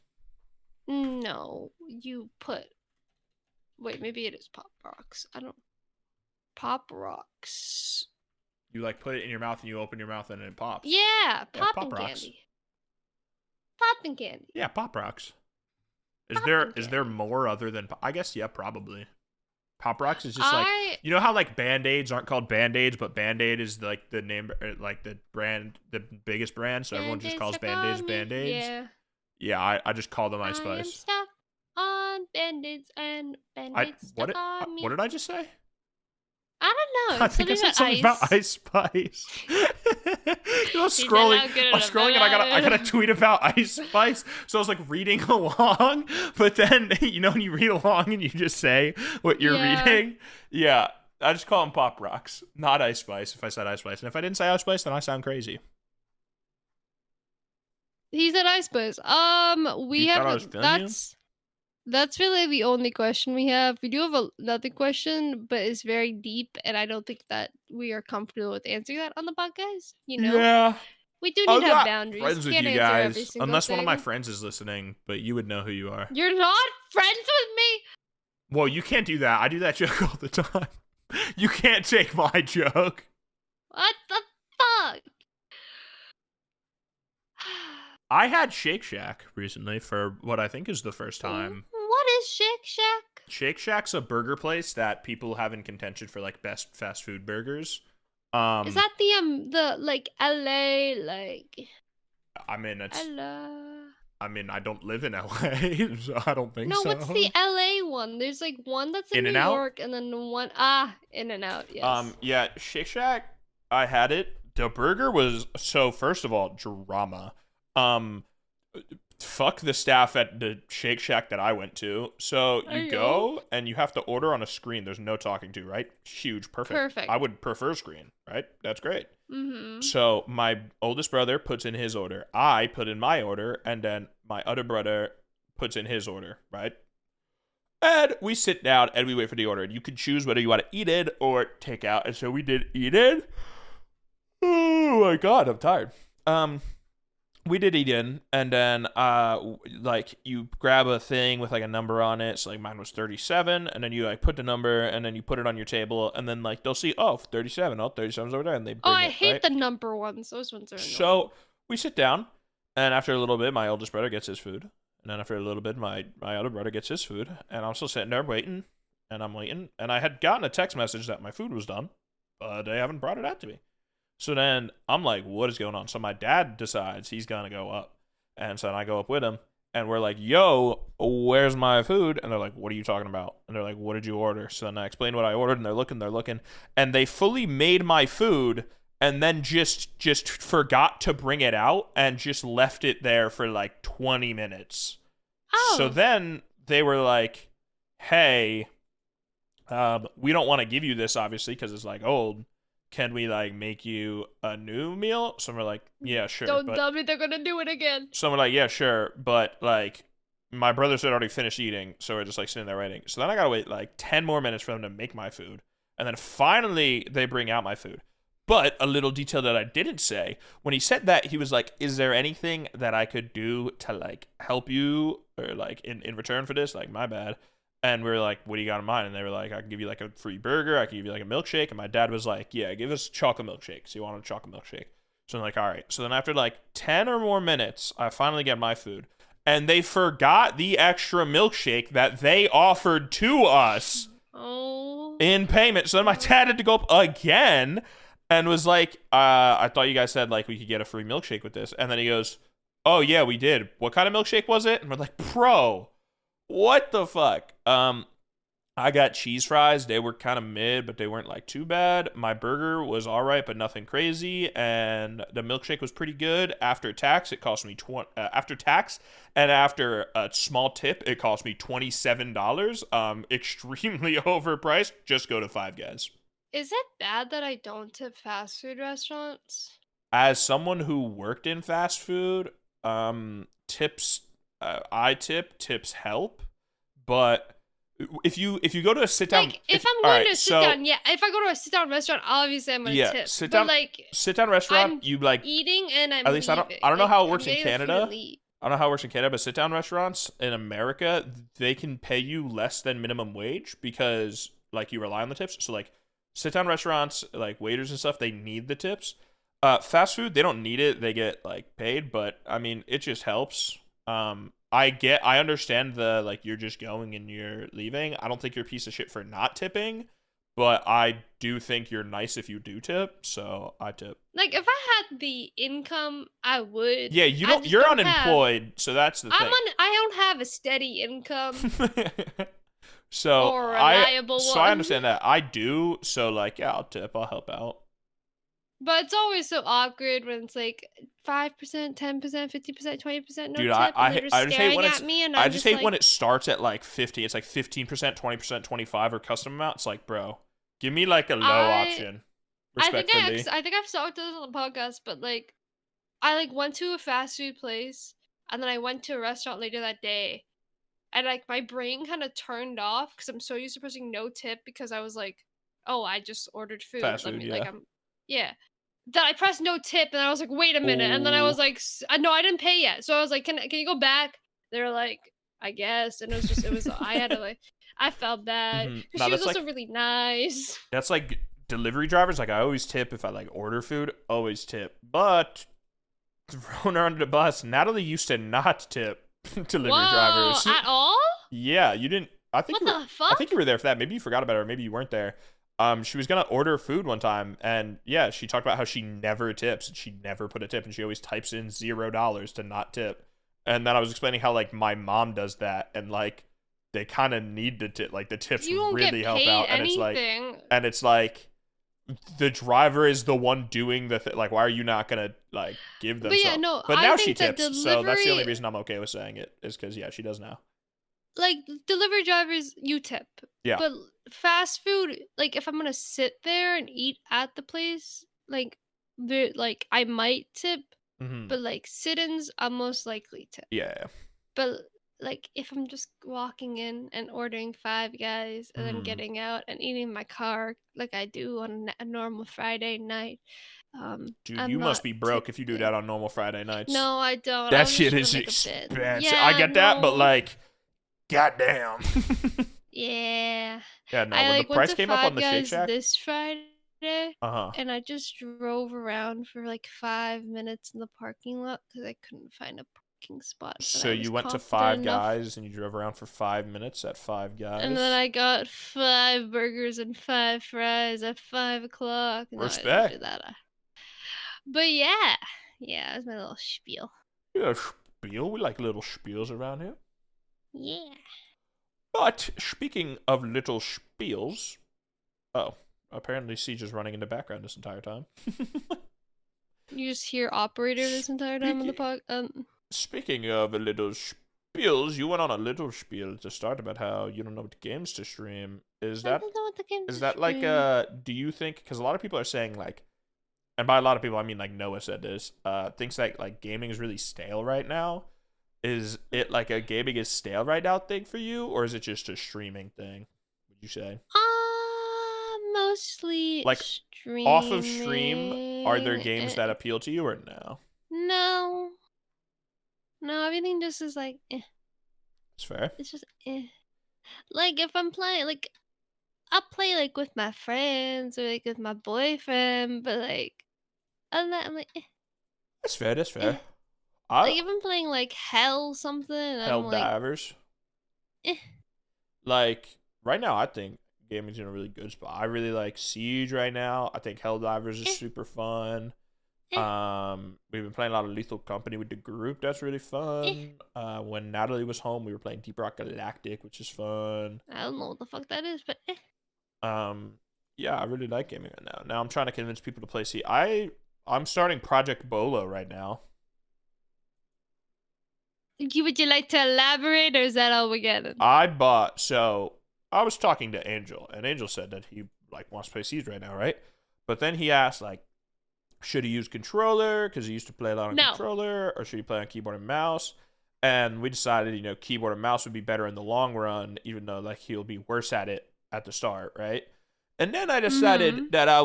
No, you put. Wait, maybe it is Pop Rocks. I don't. Pop Rocks. You like put it in your mouth and you open your mouth and it pops. Yeah, popping candy. Popping candy. Yeah, Pop Rocks. Is there more other than? I guess yeah, probably. Pop Rocks is just like, you know how like Band-Aids aren't called Band-Aids, but Band-Aid is like the name, like the brand, the biggest brand, so everyone just calls Band-Aids Band-Aids. Yeah. Yeah, I just call them Ice Spice. I am stuck on Band-Aids and Band-Aids stuck on me. What did I just say? I don't know. I think I said something about Ice Spice. I was scrolling and I got a tweet about Ice Spice, so I was like reading along, but then when you read along and you just say what you're reading, yeah, I just call them Pop Rocks, not Ice Spice. If I said Ice Spice, and if I didn't say Ice Spice, then I sound crazy. He said Ice Spice. That's really the only question we have. We do have another question, but it's very deep, and I don't think that we are comfortable with answering that on the podcast. Yeah. We do need to have boundaries. Friends with you guys, unless one of my friends is listening, but you would know who you are. You're not friends with me? Well, you can't do that. I do that joke all the time. You can't take my joke. What the fuck? I had Shake Shack recently for what I think is the first time. What is Shake Shack? Shake Shack's a burger place that people have in contention for like best fast food burgers. Is that the like LA like? I mean it's. LA. I mean I don't live in LA, so I don't think so. No, what's the LA one? There's like one that's in New York, and then one In-N-Out. Yes. Yeah, Shake Shack. I had it. The burger was first of all drama. Fuck the staff at the Shake Shack that I went to. So you go and you have to order on a screen. There's no talking to, right? Huge, perfect. I would prefer screen, right? That's great. Mm-hmm. So my oldest brother puts in his order. I put in my order, and then my other brother puts in his order, right? And we sit down and we wait for the order. And you can choose whether you want to eat it or take out. And so we did eat it. Oh my God, I'm tired. We did eat in, and then like you grab a thing with like a number on it. So like mine was 37, and then you like put the number, and then you put it on your table, and then like they'll see 37. 37's over there, and they bring I hate the number ones. Those ones are annoying. So we sit down, and after a little bit, my oldest brother gets his food, and then after a little bit, my other brother gets his food, and I'm still sitting there waiting, and I'm waiting, and I had gotten a text message that my food was done, but they haven't brought it out to me. So then I'm like, what is going on? So my dad decides he's going to go up. And so then I go up with him. And we're like, yo, where's my food? And they're like, what are you talking about? And they're like, what did you order? So then I explained what I ordered. And they're looking. And they fully made my food and then just forgot to bring it out and just left it there for like 20 minutes. Oh. So then they were like, hey, we don't want to give you this, obviously, because it's like old. Can we like make you a new meal? Some are like, yeah, sure. Don't tell me they're gonna do it again. Some are like, yeah, sure. But like my brothers had already finished eating, so we're just like sitting there waiting. So then I gotta wait like 10 more minutes for them to make my food. And then finally they bring out my food. But a little detail that I didn't say, when he said that, he was like, is there anything that I could do to like help you or like in return for this? Like, my bad. And we were like, what do you got in mind? And they were like, I can give you like a free burger. I can give you like a milkshake. And my dad was like, yeah, give us chocolate milkshake. So you want a chocolate milkshake. So I'm like, all right. So then after like 10 or more minutes, I finally get my food. And they forgot the extra milkshake that they offered to us in payment. So then my dad had to go up again and was like, I thought you guys said like we could get a free milkshake with this. And then he goes, oh yeah, we did. What kind of milkshake was it? And we're like, bro, what the fuck? I got cheese fries. They were kind of mid, but they weren't like too bad. My burger was all right, but nothing crazy. And the milkshake was pretty good. After tax, it cost me after tax and after a small tip, it cost me $27. Extremely overpriced. Just go to Five Guys. Is it bad that I don't tip fast food restaurants? As someone who worked in fast food, tips tips help, but if you go to a sit down, like if I'm going to a sit down, if I go to a sit down restaurant, obviously I'm gonna tip. Sit down restaurant, I'm you like eating and I'm at least leaving. I don't know how it works in getting the food Canada. and leave. I don't know how it works in Canada, but sit down restaurants in America, they can pay you less than minimum wage because like you rely on the tips. So like sit down restaurants, like waiters and stuff, they need the tips. Fast food, they don't need it. They get like paid, but I mean, it just helps. I understand the like you're just going and you're leaving. I don't think you're a piece of shit for not tipping, but I do think you're nice if you do tip. So I tip. Like if I had the income, I would. Yeah, you're unemployed, so that's the thing. I don't have a steady income. So or a reliable one. So I understand that. I do. So like, yeah, I'll tip. I'll help out. But it's always so awkward when it's like 5%, 10%, 50%, 20% no Dude, tip. I just hate when at me and I just hate when it starts at like 50. It's like 15%, 20%, 25 or custom amount. It's like, bro, give me like a low option. Respectfully. I think I've talked this on the podcast, but like I like went to a fast food place and then I went to a restaurant later that day. And like my brain kind of turned off because I'm so used to pressing no tip because I was like, oh, I just ordered food. Fast food, yeah. Then I pressed no tip and I was like, wait a minute. And then I was like, no, I didn't pay yet. So I was like, can you go back? They're like, I guess. And I had to like, I felt bad. Mm-hmm. She was also like, really nice. That's like delivery drivers. Like I always tip if I like order food, always tip. But throwing her under the bus, Natalie used to not tip delivery drivers. At all? Yeah, you didn't. I think what the fuck? I think you were there for that. Maybe you forgot about it, or maybe you weren't there. She was gonna order food one time, and yeah, she talked about how she never tips, and she never put a tip, and she always types in $0 to not tip. And then I was explaining how like my mom does that, and like they kind of need the tip, like the tips really help out, and it's like the driver is the one doing the like. Why are you not gonna like give them? But yeah, no. But now she tips, so that's the only reason I'm okay with saying it is because yeah, she does now. Like delivery drivers, you tip. Yeah. But fast food, like if I'm gonna sit there and eat at the place, like I might tip, but like sit-ins, I'm most likely tip. Yeah. But like if I'm just walking in and ordering Five Guys and then getting out and eating in my car like I do on a normal Friday night. Dude, you must be broke if you do that on normal Friday nights. No, I don't. That shit is expensive. Yeah, I get that, but like, goddamn. Yeah. Yeah, no. When the price came up on the Shake Shack this Friday, and I just drove around for like 5 minutes in the parking lot because I couldn't find a parking spot. So you went to Five Guys and you drove around for 5 minutes at Five Guys, and then I got 5 burgers and 5 fries at 5 o'clock. Respect. But yeah, it was my little spiel. Yeah, spiel. We like little spiels around here. Yeah. But speaking of little spiels, apparently Siege is running in the background this entire time. You just hear operator this entire time on the pod. Speaking of little spiels, you went on a little spiel to start about how you don't know what games to stream. Is that like do you think? Because a lot of people are saying like, and by a lot of people I mean like Noah said this, thinks that like gaming is really stale right now. Is it like a gaming is stale right now thing for you, or is it just a streaming thing, would you say? Mostly like streaming. Off of stream, are there games that appeal to you or no? No, everything just is like It's fair. It's just like if I'm playing, like I'll play like with my friends or like with my boyfriend, but like other than that, I'm like That's fair. Like if I'm playing like Hell something, Hell I'm Divers. Like right now, I think gaming's in a really good spot. I really like Siege right now. I think Helldivers is super fun. We've been playing a lot of Lethal Company with the group. That's really fun. When Natalie was home, we were playing Deep Rock Galactic, which is fun. I don't know what the fuck that is, but yeah, I really like gaming right now. Now I'm trying to convince people to play Siege. I'm starting Project Bolo right now. Would you like to elaborate, or is that all we get? So I was talking to Angel, and Angel said that he like wants to play Siege right now, right? But then he asked like, should he use controller because he used to play a lot on controller, or should he play on keyboard and mouse? And we decided, you know, keyboard and mouse would be better in the long run, even though like he'll be worse at it at the start, right? And then I decided that I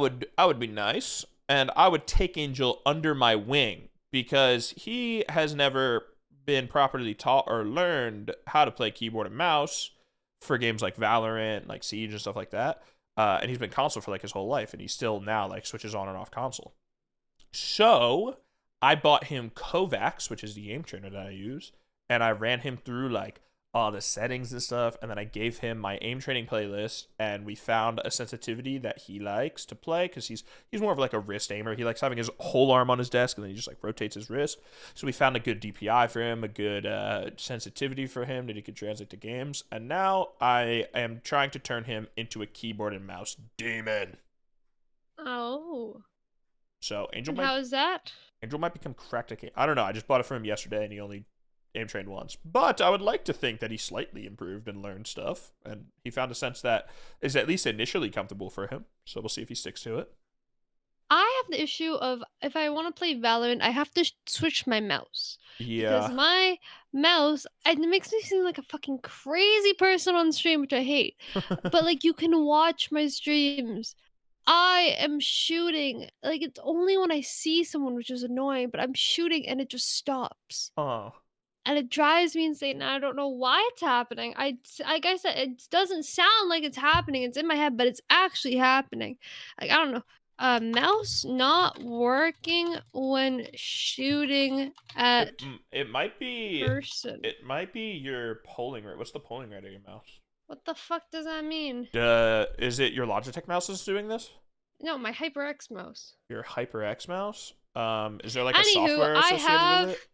would be nice and I would take Angel under my wing because he has never been properly taught or learned how to play keyboard and mouse for games like Valorant, like Siege and stuff like that. And he's been console for like his whole life, and he still now like switches on and off console. So I bought him Kovacs, which is the game trainer that I use, and I ran him through like all the settings and stuff, and then I gave him my aim training playlist, and we found a sensitivity that he likes to play because he's more of like a wrist aimer. He likes having his whole arm on his desk, and then he just like rotates his wrist. So we found a good DPI for him, a good sensitivity for him that he could translate to games, and now I am trying to turn him into a keyboard and mouse demon. Oh. So Angel how is that? Angel might become cracked at game. I don't know. I just bought it for him yesterday, and he only aim trained once. But I would like to think that he slightly improved and learned stuff, and he found a sense that is at least initially comfortable for him. So we'll see if he sticks to it. I have the issue of if I want to play Valorant, I have to switch my mouse. Yeah. Because my mouse, it makes me seem like a fucking crazy person on stream, which I hate. But like, you can watch my streams. I am shooting. Like, it's only when I see someone, which is annoying, but I'm shooting and it just stops. Oh. And it drives me insane. And I don't know why it's happening. Like I said, it doesn't sound like it's happening. It's in my head, but it's actually happening. Like, I don't know. Mouse not working when shooting at it might be person. It might be your polling rate. What's the polling rate of your mouse? What the fuck does that mean? Is it your Logitech mouse that's doing this? No, my HyperX mouse. Your HyperX mouse? Is there like a software associated with it?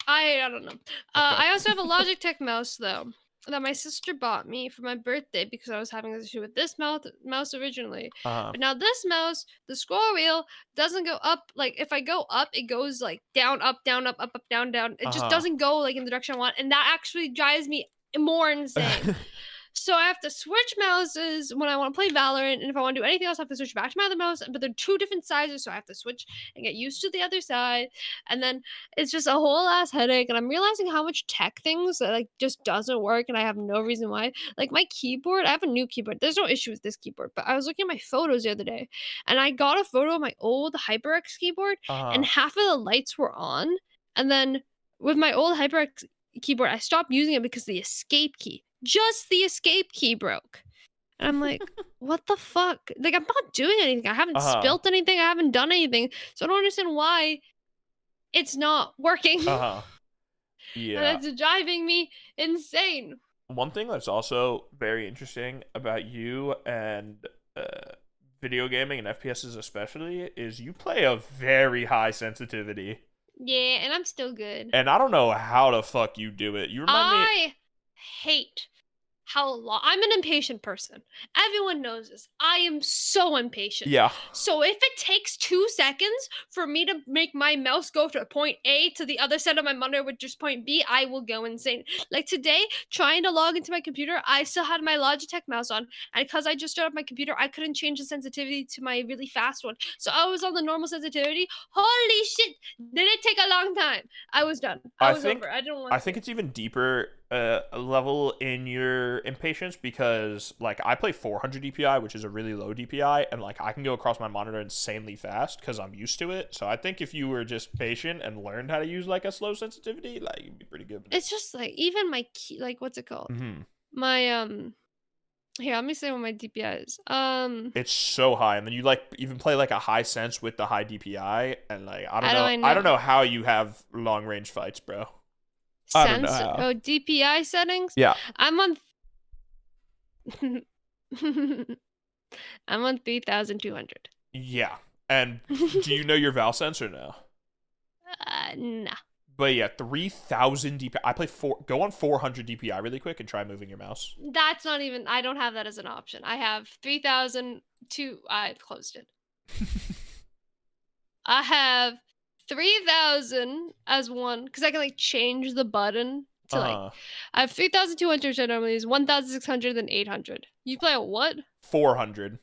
I don't know. Okay. I also have a Logitech mouse though that my sister bought me for my birthday because I was having this issue with this mouse originally. But now this mouse, the scroll wheel doesn't go up. Like if I go up, it goes like down, up, down, up, down, down. It just doesn't go like in the direction I want, and that actually drives me more insane. So I have to switch mouses when I want to play Valorant, and if I want to do anything else, I have to switch back to my other mouse. But they're two different sizes, so I have to switch and get used to the other side. And then it's just a whole ass headache. And I'm realizing how much tech things that like just doesn't work, and I have no reason why. Like my keyboard, I have a new keyboard. There's no issue with this keyboard, but I was looking at my photos the other day, and I got a photo of my old HyperX keyboard, and half of the lights were on. And then with my old HyperX keyboard, I stopped using it because the escape key. Just the escape key broke. And I'm like, what the fuck? Like, I'm not doing anything. I haven't spilt anything. I haven't done anything. So I don't understand why it's not working. Yeah. And it's driving me insane. One thing that's also very interesting about you and video gaming and FPSs especially is you play a very high sensitivity. Yeah, and I'm still good. And I don't know how the fuck you do it. You remind me... I hate how long I'm an impatient person. Everyone knows this. I am so impatient. Yeah. So if it takes 2 seconds for me to make my mouse go to point A to the other side of my monitor, which is point B, I will go insane. Like today, trying to log into my computer, I still had my Logitech mouse on, and because I just started up my computer, I couldn't change the sensitivity to my really fast one. So I was on the normal sensitivity. Holy shit! Did it take a long time? I was done. I was over. I didn't want. I think it's even deeper level in your impatience because like I play 400 DPI, which is a really low DPI, and like I can go across my monitor insanely fast because I'm used to it. So I think if you were just patient and learned how to use like a slow sensitivity, like you'd be pretty good. It's just like even my key, like what's it called? My here, let me say what my DPI is. It's so high, and then you like even play like a high sense with the high DPI, and like I don't know how you have long range fights, bro. DPI settings? Yeah. I'm on I'm on 3,200. Yeah. And do you know your Val sensor now? Nah. But yeah, 3,000 DPI. I play go on 400 DPI really quick and try moving your mouse. That's not even, I don't have that as an option. I have 3,002. I closed it. I have 3,000 as one, because I can like change the button to like, I have 3,200, which I normally use, 1,600, and 800. You play a what? 400.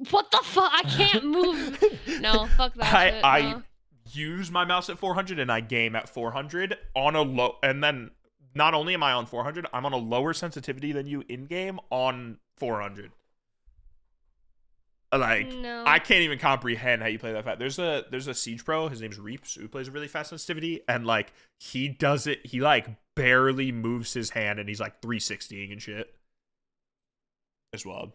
What the fuck? I can't move. No, fuck that shit. I use my mouse at 400 and I game at 400 on a low, and then not only am I on 400, I'm on a lower sensitivity than you in game on 400. Like, no. I can't even comprehend how you play that fast. There's a Siege Pro, his name's Reaps, who plays a really fast sensitivity, and like he does it, he like barely moves his hand and he's like 360ing and shit. As well.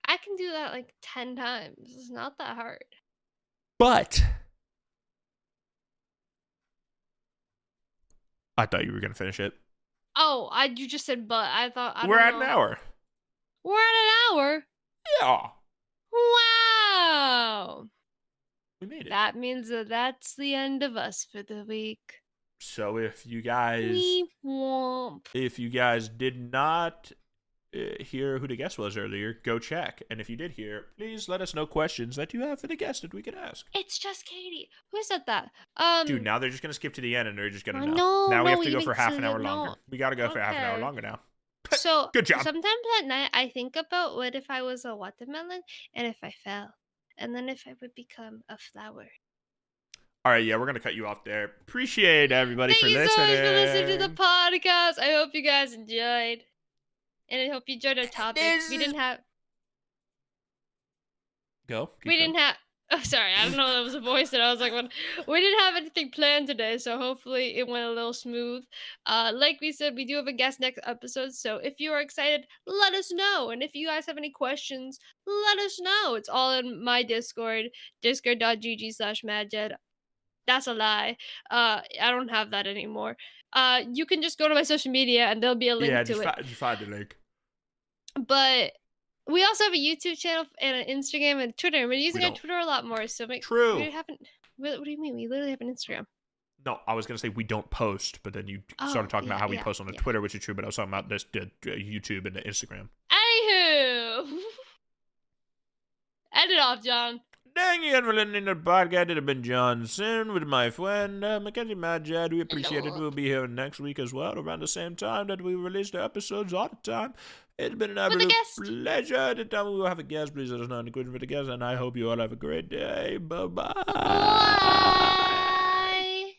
I can do that like 10 times. It's not that hard. But I thought you were gonna finish it. Oh, you just said but. I thought we're at an hour. We're at an hour? Yeah. Wow. We made it. That means that's the end of us for the week. So if you guys did not hear who the guest was earlier, go check. And if you did hear, please let us know questions that you have for the guest that we can ask. It's just Katie. Who said that? Dude, now they're just gonna skip to the end and they're just gonna know. Now we have to go for half an hour longer. We gotta go for half an hour longer now. So good job. Sometimes at night I think about what if I was a watermelon and if I fell, and then if I would become a flower. All right, yeah, we're gonna cut you off there. Appreciate everybody for listening. Thank you so much for listening to the podcast. I hope you guys enjoyed. And I hope you enjoyed our topic. We didn't have... Go. We didn't have... Oh, sorry. I don't know. That was a voice that I was like, we didn't have anything planned today, so hopefully it went a little smooth. Like we said, we do have a guest next episode, so if you are excited, let us know. And if you guys have any questions, let us know. It's all in my Discord, discord.gg/madjed. That's a lie. I don't have that anymore. You can just go to my social media and there'll be a link to it. Yeah, just find the link. But we also have a YouTube channel and an Instagram and Twitter. We're using our Twitter a lot more, so True. What do you mean? We literally have an Instagram. No, I was gonna say we don't post, but then you started talking about how we post on the Twitter, which is true. But I was talking about this the YouTube and the Instagram. Anywho, end it off, John. Thank you for listening to the podcast. It has been John Sin with my friend Mckenzie and John. We appreciate it. We'll be here next week as well, around the same time that we release the episodes all the time. It's been an absolute pleasure. At the time we will have a guest, please let us know in the question for the guest, and I hope you all have a great day. Bye-bye.